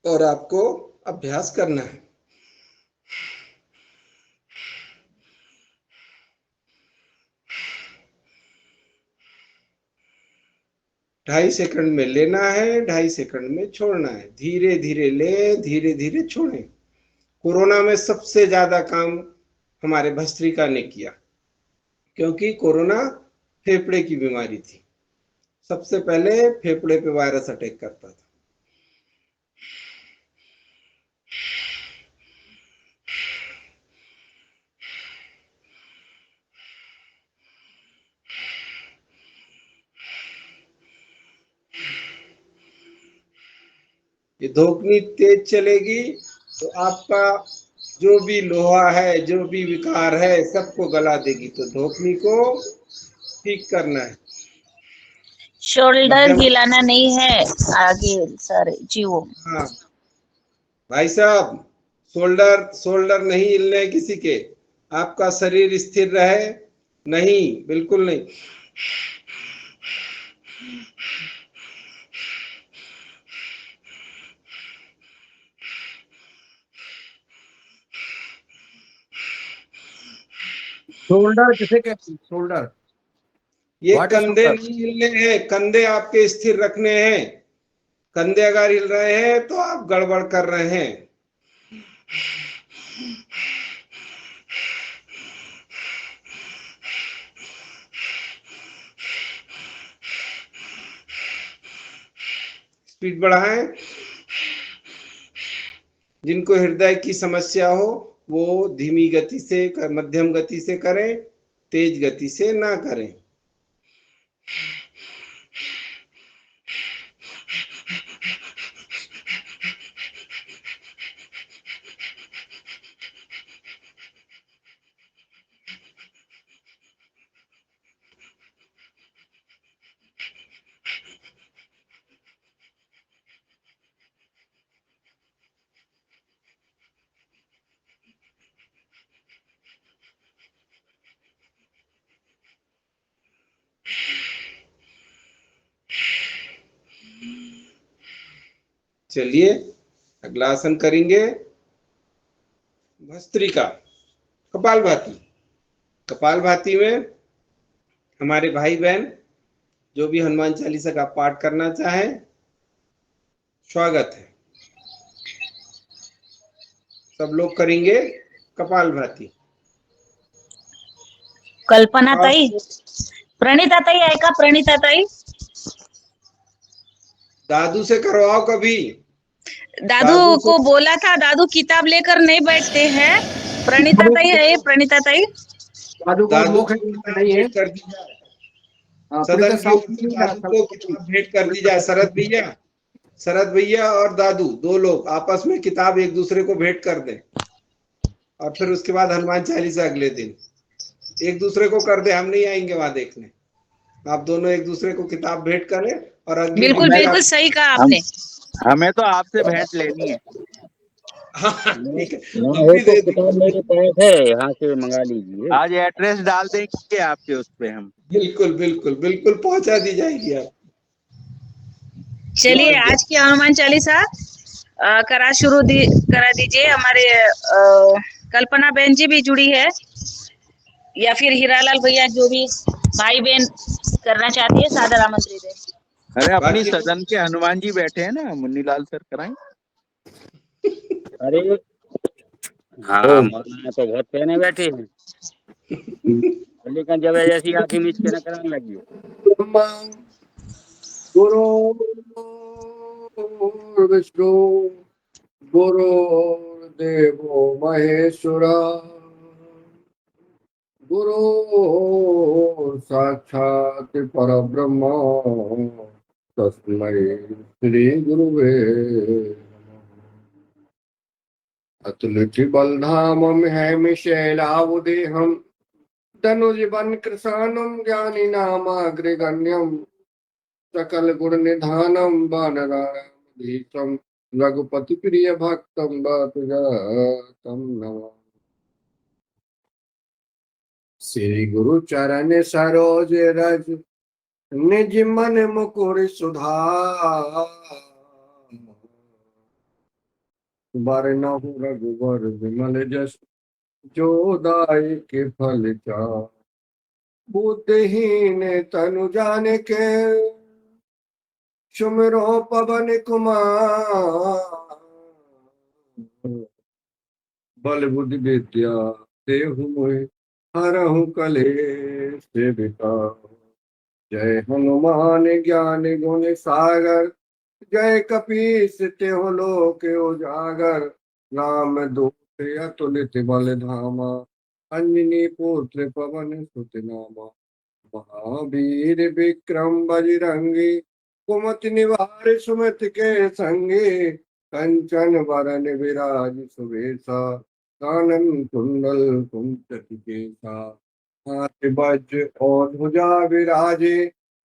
और आपको अभ्यास करना है। ढाई सेकंड में लेना है, 2.5 सेकंड में छोड़ना है। धीरे धीरे ले, धीरे धीरे छोड़ें। कोरोना में सबसे ज्यादा काम हमारे भस्त्रिका ने किया, क्योंकि कोरोना फेफड़े की बीमारी थी। सबसे पहले फेफड़े पे वायरस अटैक करता था। ये धोकनी तेज चलेगी तो आपका जो भी लोहा है, जो भी विकार है, सबको गला देगी। तो धोकनी को ठीक करना है। शोल्डर हिलाना नहीं है आगे सर जी। वो हाँ भाई साहब, शोल्डर नहीं हिलने किसी के। आपका शरीर स्थिर रहे, नहीं, बिल्कुल नहीं। शोल्डर किसे कहते हैं? शोल्डर, ये व्हाट इज कंधे शोल्डर? नहीं हिलने हैं, कंधे आपके स्थिर रखने हैं। कंधे अगर हिल रहे हैं तो आप गड़बड़ कर रहे हैं। स्पीड बढ़ाएं। जिनको हृदय की समस्या हो वो धीमी गति से, मध्यम गति से करें, तेज गति से ना करें। चलिए, अगला आसन करेंगे भस्त्रिका, कपालभाति। कपालभाति में हमारे भाई बहन जो भी हनुमान चालीसा का पाठ करना चाहे, स्वागत है। सब लोग करेंगे कपालभाति। कल्पना ताई, प्रणीता ताई आहे का? प्रणीता ताई, दादू से करवाओ कभी। दादू को बोला था, दादू किताब लेकर नहीं बैठते हैं। प्रणीता ताई है, प्रणीता ताई। दादू को दादू मुख को किताब नहीं है। भेंट कर दी जाए, प्रीता सदन की साहब ओर से दादू को किताब भेंट कर दी जाए। शरद भैया और दादू, दो लोग आपस में किताब एक दूसरे को भेंट कर दें, और फिर उसके बाद हनुमान चालीसा अगले दिन एक दूसरे को कर दे। हम नहीं आएंगे वहां देखने, आप दोनों एक दूसरे को किताब भेंट करें और अगली बिल्कुल बिल्कुल सही कहा आपने। हमें तो आपसे भेंट लेनी है। हाँ ठीक है, हाँ, हम वो भी तो दे किताब देंगे। मेरे पास है, यहाँ से मंगा लीजिए। आज एड्रेस डाल देंगे आपके उस पे हम। बिल्कुल बिल्कुल बिल्कुल पहुंचा दी जाएगी आप। चलिए, आज की हनुमान चालीसा करा दीजिए हमारे कल्पना बहन जी भी जुड़ी है, या फिर हीरालाल भैया, जो भी भाई बहन करना चाहती है सादर आमंत्रित है। अरे अपनी बाकी सदन के हनुमान जी बैठे हैं ना, मुन्नीलाल सर कराएं। अरे हाँ, मौलाना तो बहुत पहले बैठे हैं, लेकिन जब जैसी आंखें मीच के न कराने लगी हो। गुरु विष्णु गुरुर्देवो महेश्वरा गुरु साक्षात परब्रह्म तस्मै श्री गुरुवे नमः। अतुलित बलधामं हैमिशैलावदेहं तनुजवन कृशानं ज्ञानी नामाग्रगण्यं सकल गुण निधानम वानराणामधीशं रघुपति प्रिय भक्तम तम नमः। श्री गुरु चरण सरोज रज निज मन मुकुर सुधार बरनहु रघुवर विमल जस जो दायक फल चार बुद्धिहीन तनु जानिके सुमिरो पवन कुमार बल बुद्धि विद्या देहु मोहि हरहु कलेश विकार। जय हनुमान ज्ञान गुण सागर जय कपीस तेहु लोक उजागर राम दूत अतुलित बल धामा अंजनी पुत्र पवन सुत नामा महावीर विक्रम बजरंगी कुमति निवार सुमति के संगे कंचन वरन विराज सुवेशा कानन कुंडल कुंचत केसा हाथ वज्र और ध्वजा विराजे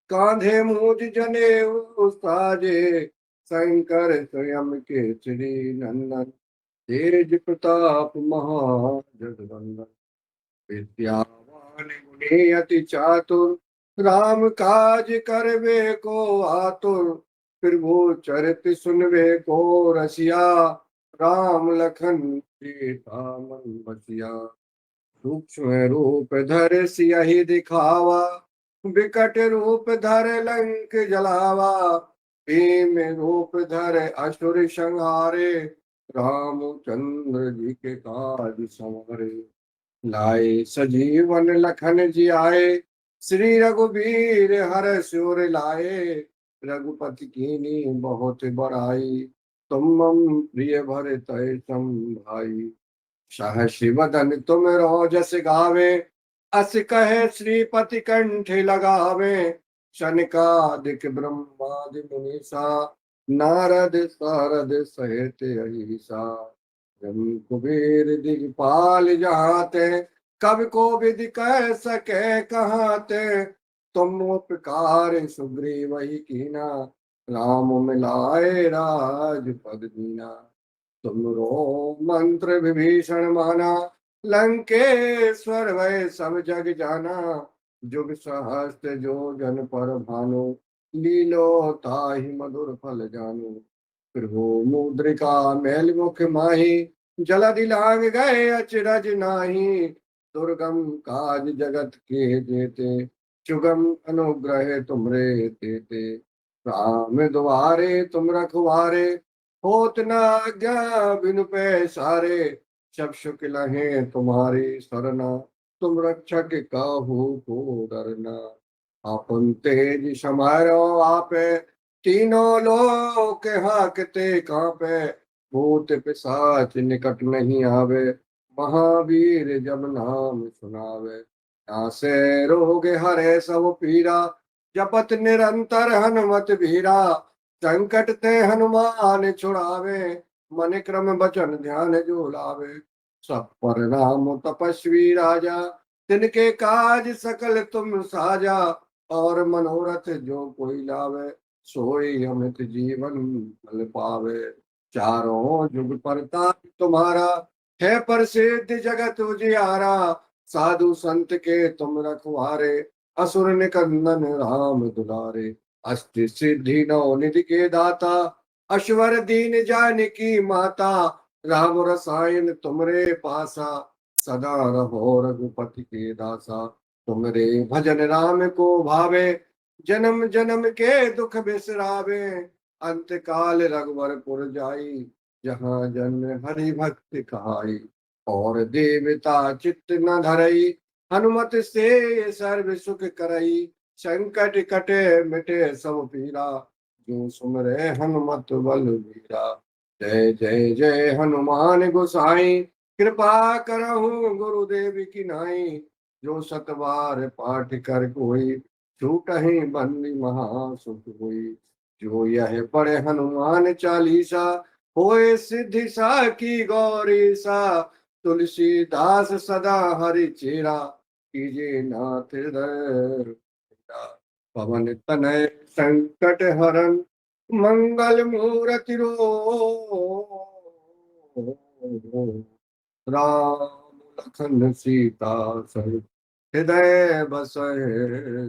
कांधे मूज जनेऊ साजे शंकर स्वयं केसरी नंदन तेज प्रताप महाजगवंदन विद्यावान गुणी अति चातुर राम काज करवे को आतुर प्रभु चरित सुनवे को रसिया राम लखन सीता मन बसिया सूक्ष्म रूप धर सियहि दिखावा विकट रूप धर लंक जलावा भीम रूप धर असुर संहारे रामचंद्र जी के काज संवरे लाए सजीवन लखन जी आए श्री रघुवीर हर सिर लाए रघुपति कीनी बहुत बड़ाई तुम मम प्रिय भर तय भाई सहस वदन तुम रोजस गावे अस कहे श्रीपति कंठ लगावे शनिकादिक ब्रह्मादि मुनीसा नारद सारद सहित अहिसा जम कुबेर दिगपाल जहाते कवि को विधि कह सके कहाते तुम उपकार सुग्रीव ही कीना राम मिलाए राजपद दीना तुमरो मंत्र विभीषण माना लंकेश्वर वै सब जग जाना जुग सहस्त्र जो जन पर भानु लीलो ताहि मधुर फल जानु प्रभु मुद्रिका मैल मुख माही जलधि लांग गए अचरज नाही दुर्गम काज जगत के जेते सुगम अनुग्रह तुमरे तेते राम द्वारे तुम रखवारे होत न आज्ञा बिनु पैसारे सब सुख लहे तुम्हारी सरना तुम रक्षक काहू को डरना आपन तेज समारो आपे तीनों लोक हाकते कांपे भूत पिशाच निकट नहीं आवे महावीर जब नाम सुनावे नासे रोग हरे सब पीरा जपत निरंतर हनुमत भीरा संकट ते हनुमान छुड़ावे मन क्रम बचन ध्यान जो लावे सब पर नाम तपस्वी राजा तिनके काज सकल तुम साजा और मनोरथ जो कोई लावे सोई अमित जीवन फल पावे चारों जुग परताप तुम्हारा है प्रसिद्ध जगत उजियारा साधु संत के तुम रखवारे असुर निकंदन राम दुलारे अष्ट सिद्धि नौ निधि के दाता अश्वर दीन जानकी माता राम रसायन तुमरे पासा, सदा रहो रघुपति के दासा। तुमरे भजन राम को भावे, जन्म जन्म के दुख बिसरावे। अंत काल रघुवरपुर जाई, जहाँ जन्म हरि भक्त कहाई। और देवता चित्त न धरई, हनुमत से सर्व सुख करई। संकट कटे मिटे सब पीरा, जो सुमरे हनुमत बलबीरा। जय जय जय हनुमान गोसाई, कृपा करहु गुरुदेव की नाई। जो सत बार पाठ कर कोई, छूटहि बंदी महा सुख होई। जो यह पढ़े हनुमान चालीसा, होए सिद्धि सा की गौरी सा। तुलसीदास सदा हरि चेरा, कीजे नाथ हृदय मेरा। पवन तनय संकट हरन, मंगल मूर्ति रो राम लखन सीता सहित हृदय बसै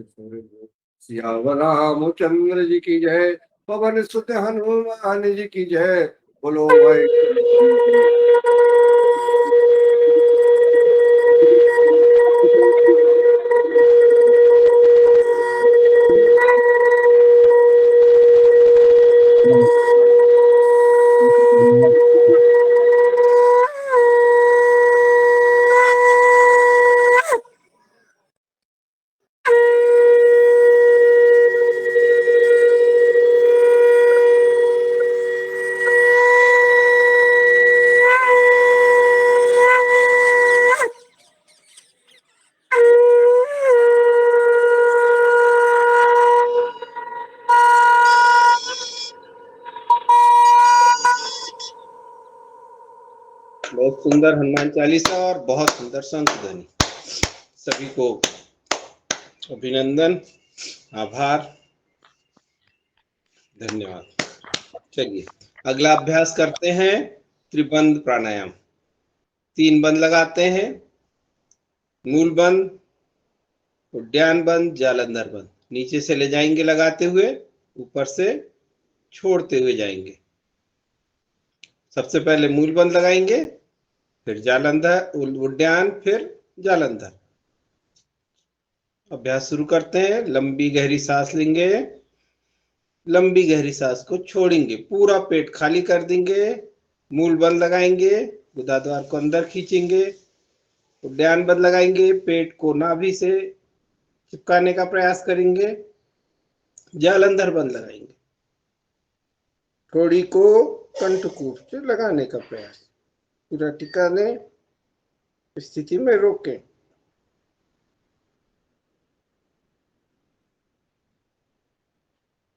स्वर्ग। सियावर रामचंद्र जी की जय, पवन सुत हनुमान जी की जय। बोलो भाई। बहुत सुंदर हनुमान चालीसा और बहुत सुंदर शंख ध्वनि। सभी को अभिनंदन, आभार, धन्यवाद। चलिए अगला अभ्यास करते हैं, त्रिबंध प्राणायाम। 3 बंद लगाते हैं, मूल बंद, उद्यान बंद, जालंधर बंद। नीचे से ले जाएंगे लगाते हुए, ऊपर से छोड़ते हुए जाएंगे। सबसे पहले मूल बंद लगाएंगे, फिर जालंधर, उद्यान, फिर जालंधर। अभ्यास शुरू करते हैं। लंबी गहरी सांस लेंगे, लंबी गहरी सांस को छोड़ेंगे, पूरा पेट खाली कर देंगे। मूल बंद लगाएंगे, गुदाद्वार को अंदर खींचेंगे। उद्यान बंद लगाएंगे, पेट को नाभि से चिपकाने का प्रयास करेंगे। जालंधर बंद लगाएंगे, कौड़ी को कंठकूट से लगाने का प्रयास, पूरा टिकाने स्थिति में रोकें।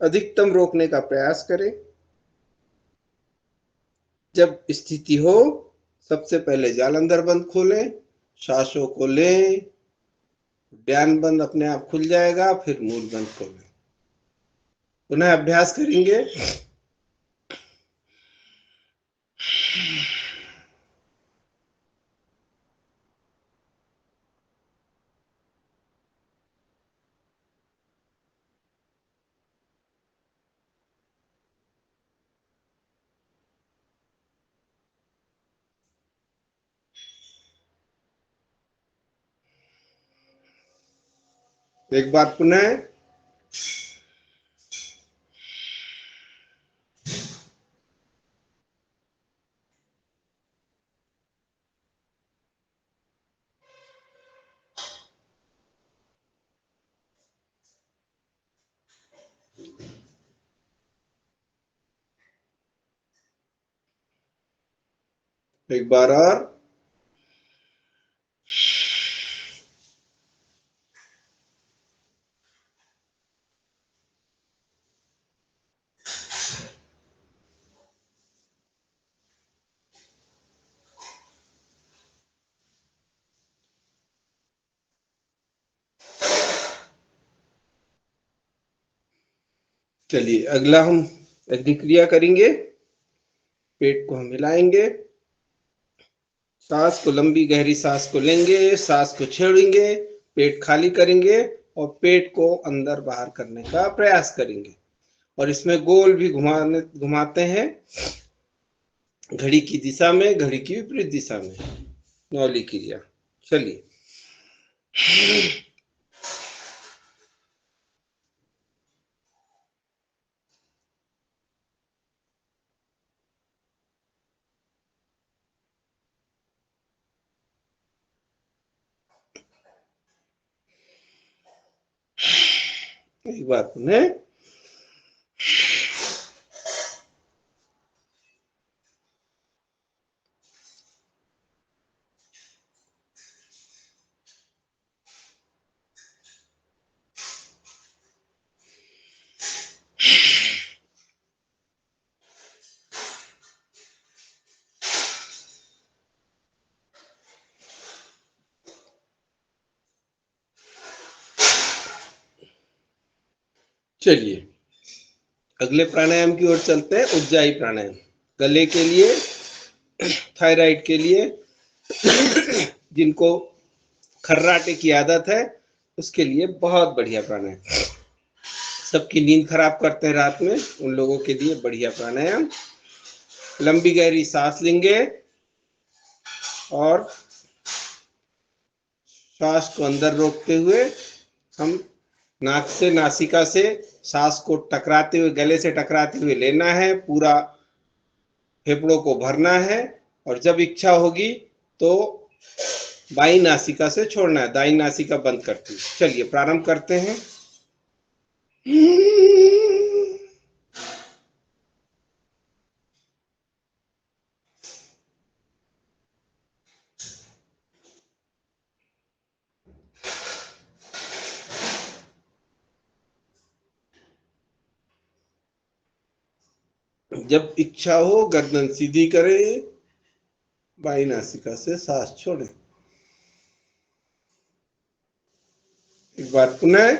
अधिकतम रोकने का प्रयास करें। जब स्थिति हो, सबसे पहले जालंधर बंद खोलें, सांसों को लें, उद्यान बंद अपने आप खुल जाएगा, फिर मूल बंद खोलें। पुनः अभ्यास करेंगे। एक बार पुनः एक बार और। चलिए अगला हम अग्निक्रिया करेंगे। पेट को हम हिलाएंगे, सांस को, लंबी गहरी सांस को लेंगे, सांस को छोड़ेंगे, पेट खाली करेंगे और पेट को अंदर बाहर करने का प्रयास करेंगे। और इसमें गोल भी घुमाते हैं। घड़ी की दिशा में, घड़ी की विपरीत दिशा में, नौली क्रिया। चलिए, एक बात सुने, चलिए अगले प्राणायाम की ओर चलते हैं, उज्जाई प्राणायाम। गले के लिए, थायराइड के लिए, जिनको खर्राटे की आदत है उसके लिए बहुत बढ़िया प्राणायाम। सबकी नींद खराब करते हैं रात में, उन लोगों के लिए बढ़िया प्राणायाम। लंबी गहरी सांस लेंगे और श्वास को अंदर रोकते हुए हम नाक से, नासिका से सांस को टकराते हुए, गले से टकराते हुए लेना है, पूरा फेफड़ों को भरना है और जब इच्छा होगी तो बाई नासिका से छोड़ना है, दाई नासिका बंद करती है। चलिए प्रारंभ करते हैं। जब इच्छा हो गर्दन सीधी करें, बाई नासिका से सांस छोड़ें। एक बार पुनः,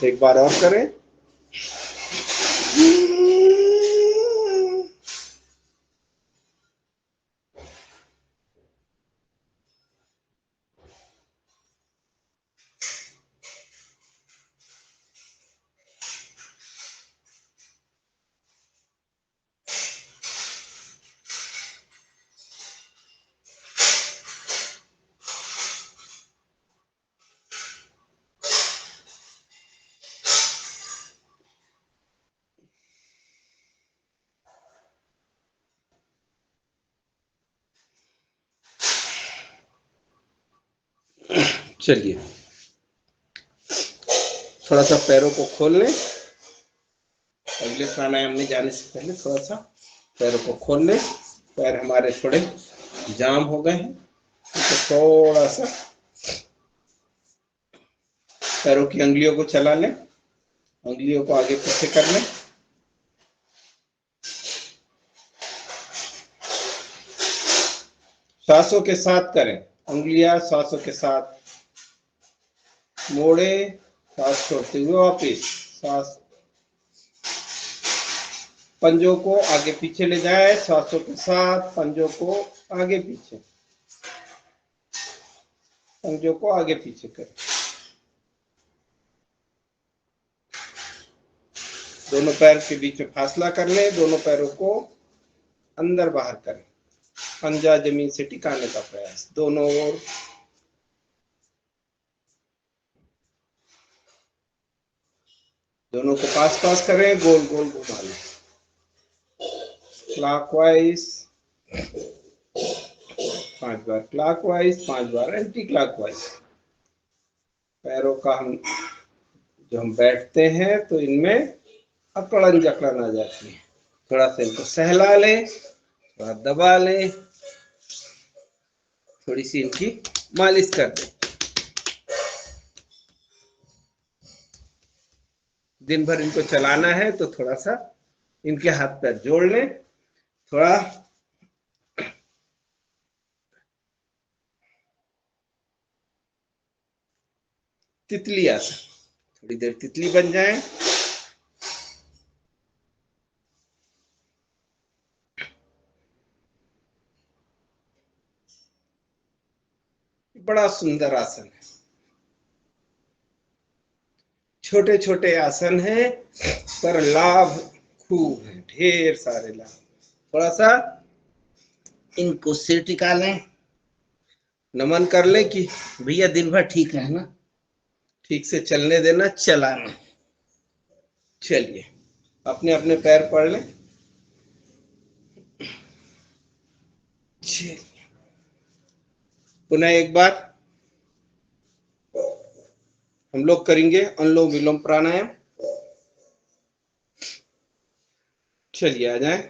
एक बार और करें। चलिए थोड़ा सा पैरों को खोल लें। अगले प्राणायाम में जाने से पहले थोड़ा सा पैरों को खोल लें। पैर हमारे थोड़े जाम हो गए हैं, तो थोड़ा सा पैरों की अंगुलियों को चला लें, अंगुलियों को आगे पीछे कर लें। सांसों के साथ करें, अंगुलियां सांसों के साथ मोड़े, सांस छोड़ते हुए वापिस सांस, पंजों को आगे पीछे ले जाए, सांसों के साथ पंजों को आगे पीछे, पंजों को आगे पीछे करें। दोनों पैर के बीच में फासला कर लें, दोनों पैरों को अंदर बाहर करें, पंजा जमीन से टिकाने का प्रयास, दोनों ओर। दोनों को पास पास करें, गोल गोल घुमा लें, क्लॉकवाइज 5 बार, क्लॉकवाइज 5 बार, एंटी क्लॉकवाइज। पैरों का हम बैठते हैं तो इनमें अकड़न जकड़न आ जाती है, थोड़ा सा इनको सहला लें, थोड़ा दबा लें, थोड़ी सी इनकी मालिश कर दें। दिन भर इनको चलाना है तो थोड़ा सा इनके हाथ पैर जोड़ लें, थोड़ा तितली आसन, थोड़ी देर तितली बन जाए। बड़ा सुंदर आसन है, छोटे छोटे आसन है पर लाभ खूब है, ढेर सारे लाभ। थोड़ा सा इनको सिर टिका लें, नमन कर ले कि भैया दिन भर ठीक रहना, ठीक से चलने देना, चलाना। चलिए अपने अपने पैर पड़ लें। चलिए पुनः एक बार हम लोग करेंगे अनुलोम विलोम प्राणायाम। चलिए आ जाएं,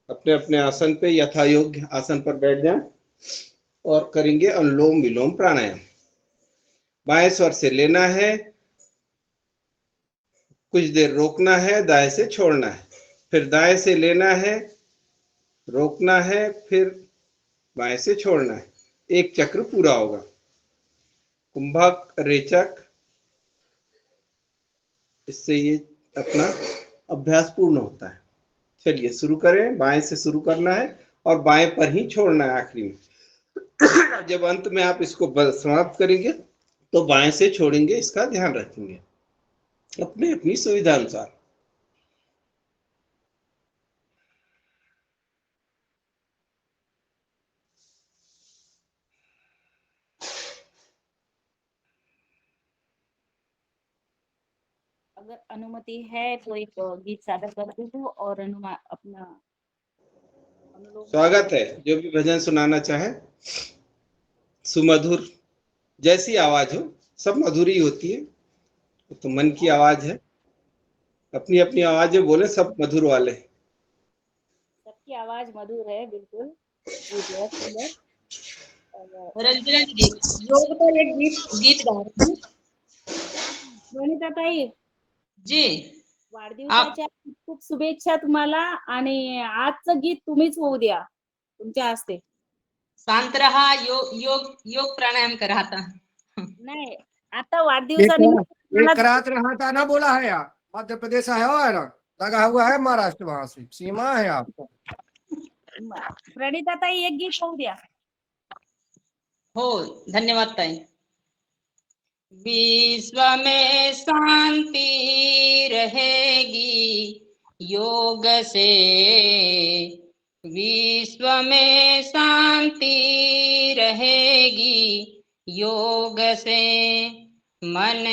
अपने अपने आसन पे यथा योग्य आसन पर बैठ जाएं और करेंगे अनुलोम विलोम प्राणायाम। बाएं स्वर से लेना है, कुछ देर रोकना है, दाएं से छोड़ना है, फिर दाएं से लेना है, रोकना है, फिर बाएं से छोड़ना है। एक चक्र पूरा होगा। कुंभक, रेचक, इससे ये अपना अभ्यास पूर्ण होता है। चलिए शुरू करें। बाएं से शुरू करना है और बाएं पर ही छोड़ना है आखिरी में। जब अंत में आप इसको समाप्त करेंगे तो बाएं से छोड़ेंगे, इसका ध्यान रखेंगे अपनी अपनी सुविधा अनुसार। अगर अनुमति है तो एक गीत सादर कर दीजिए और अपना अनुलोम। स्वागत है, जो भी भजन सुनाना चाहे। सुमधुर, जैसी आवाज हो, सब मधुरी होती है, तो मन की आवाज है, अपनी अपनी आवाज में बोले, सब मधुर वाले। सबकी आवाज मधुर है, बिल्कुल जी, बहुत सुंदर। रंजना जी, योग पर एक गीत गा रही हूँ। वनिता ताई जी, वाढदिवसाच्या खूप खूप शुभेच्छा तुम्हाला, आणि आजचं गीत तुम्हीच होऊ द्या तुमच्या हस्ते. शांत रहा, योग प्राणायाम करा आता. नाही, आता वाढदिवसानिमित्त एक रात रहा था ना, बोला है यार, मध्य प्रदेश है ना, लगा हुआ है महाराष्ट्र, वहां से सीमा है आपको। प्रणिता ताई एक गीत होऊ द्या. हो, धन्यवाद ताई. विश्व में शांति रहेगी योग से, विश्व में शांति रहेगी योग से, मन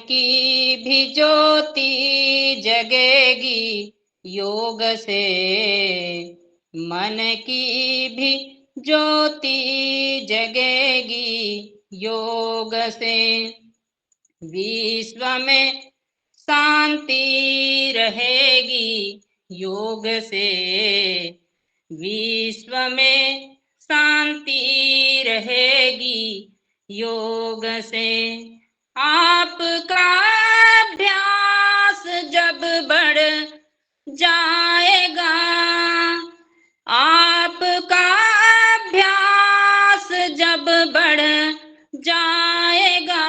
की भी ज्योति जगेगी योग से, मन की भी ज्योति जगेगी योग से, विश्व में शांति रहेगी योग से, विश्व में शांति रहेगी योग से। आपका अभ्यास जब बढ़ जाएगा, आपका अभ्यास जब बढ़ जाएगा,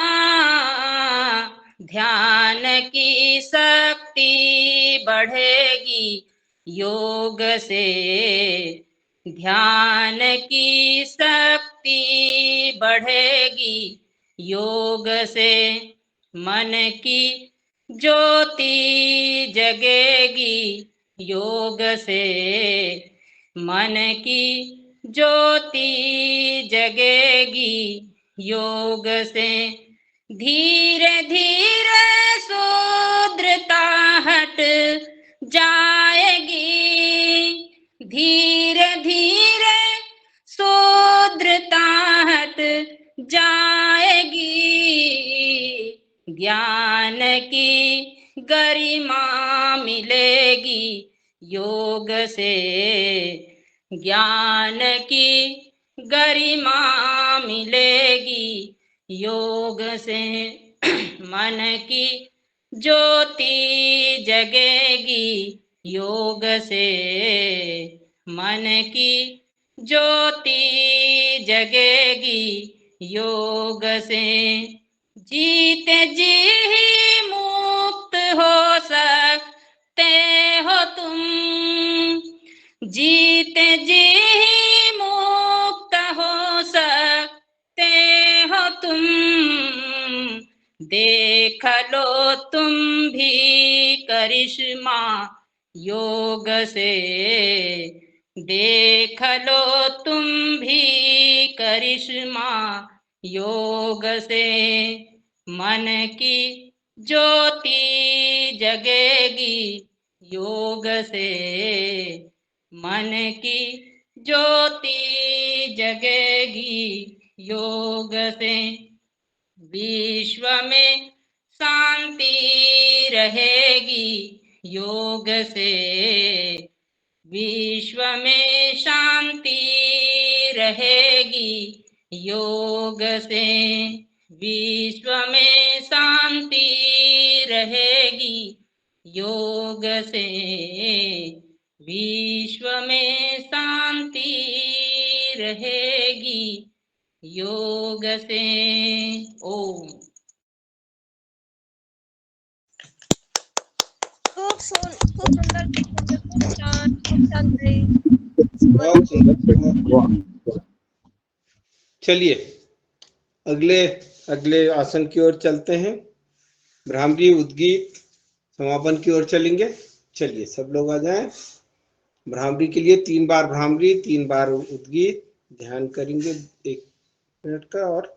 ध्यान की शक्ति बढ़ेगी योग से, ध्यान की शक्ति बढ़ेगी योग से, मन की ज्योति जगेगी योग से, मन की ज्योति जगेगी योग से, धीरे धीरे शूद्रता हट जाएगी, धीरे धीरे शूद्रता हट जाएगी, ज्ञान की गरिमा मिलेगी योग से, ज्ञान की गरिमा मिलेगी योग से, मन की ज्योति जगेगी योग से, मन की ज्योति जगेगी योग से जीते जी ही मुक्त हो सकते हो तुम, जीते जी ही मुक्त हो सकते हो तुम। देख लो तुम भी करिश्मा योग से, देख लो तुम भी करिश्मा योग से। मन की ज्योति जगेगी योग से, मन की ज्योति जगेगी योग से। विश्व में शांति रहेगी योग से, विश्व में शांति रहेगी योग से, विश्व में शांति रहेगी योग से, विश्व में शांति रहेगी योग से। ओम। खूप सुंदर खूप छान ताई. बहुत सुंदर। चलिए अगले अगले आसन की ओर चलते हैं। भ्रामरी उद्गीत समापन की ओर चलेंगे। चलिए सब लोग आ जाएं। भ्रामरी के लिए 3 बार भ्रामरी, 3 बार उद्गीत ध्यान करेंगे 1 मिनट का, और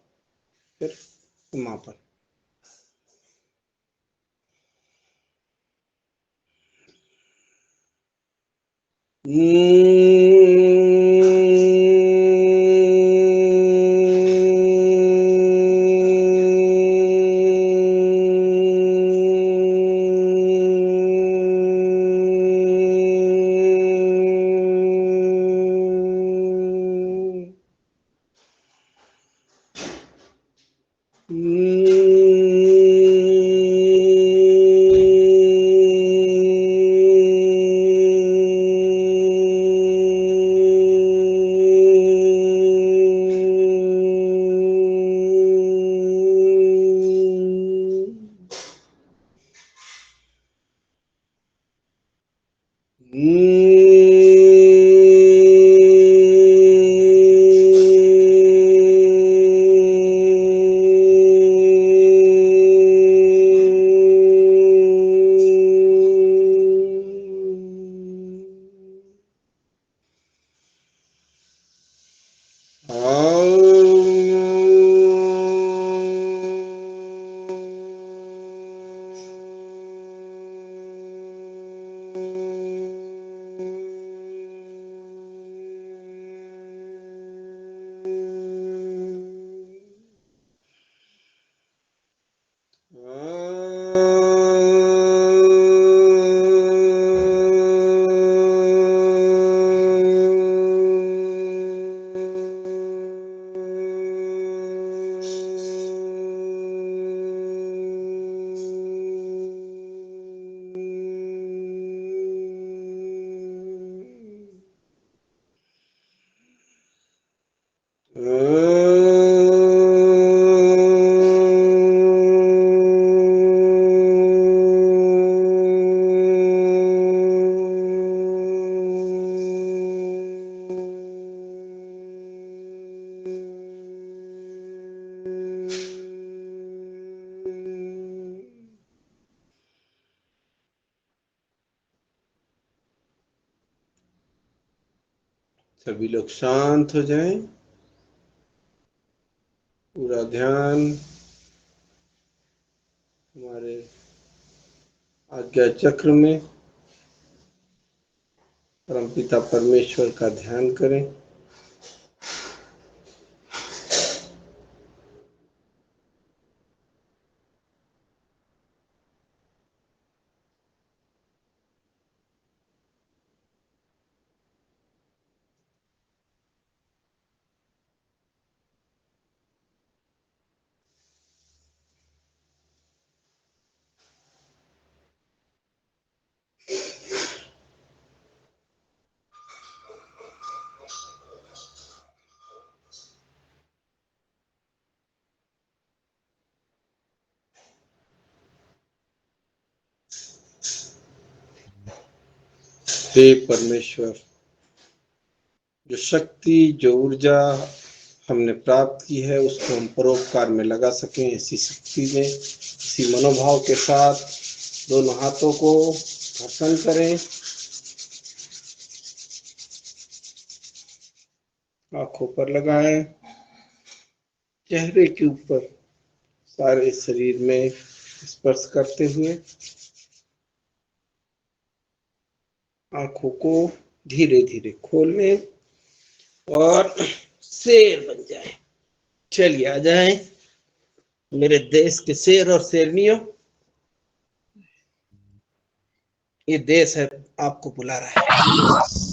फिर समापन। सभी लोग शांत हो जाएं। पूरा ध्यान हमारे आज्ञा चक्र में परमपिता परमेश्वर का ध्यान करें। हे परमेश्वर, जो शक्ति, जो ऊर्जा हमने प्राप्त की है उसको हम परोपकार में लगा सकें। इसी शक्ति में, इसी मनोभाव के साथ दोनों हाथों को घर्षण करें, आंखों पर लगाएं, चेहरे के ऊपर, सारे शरीर में स्पर्श करते हुए आंखों को धीरे धीरे खोल लें और शेर बन जाए। चलिए आ जाएं मेरे देश के शेर और शेरनियों, ये देश है आपको बुला रहा है।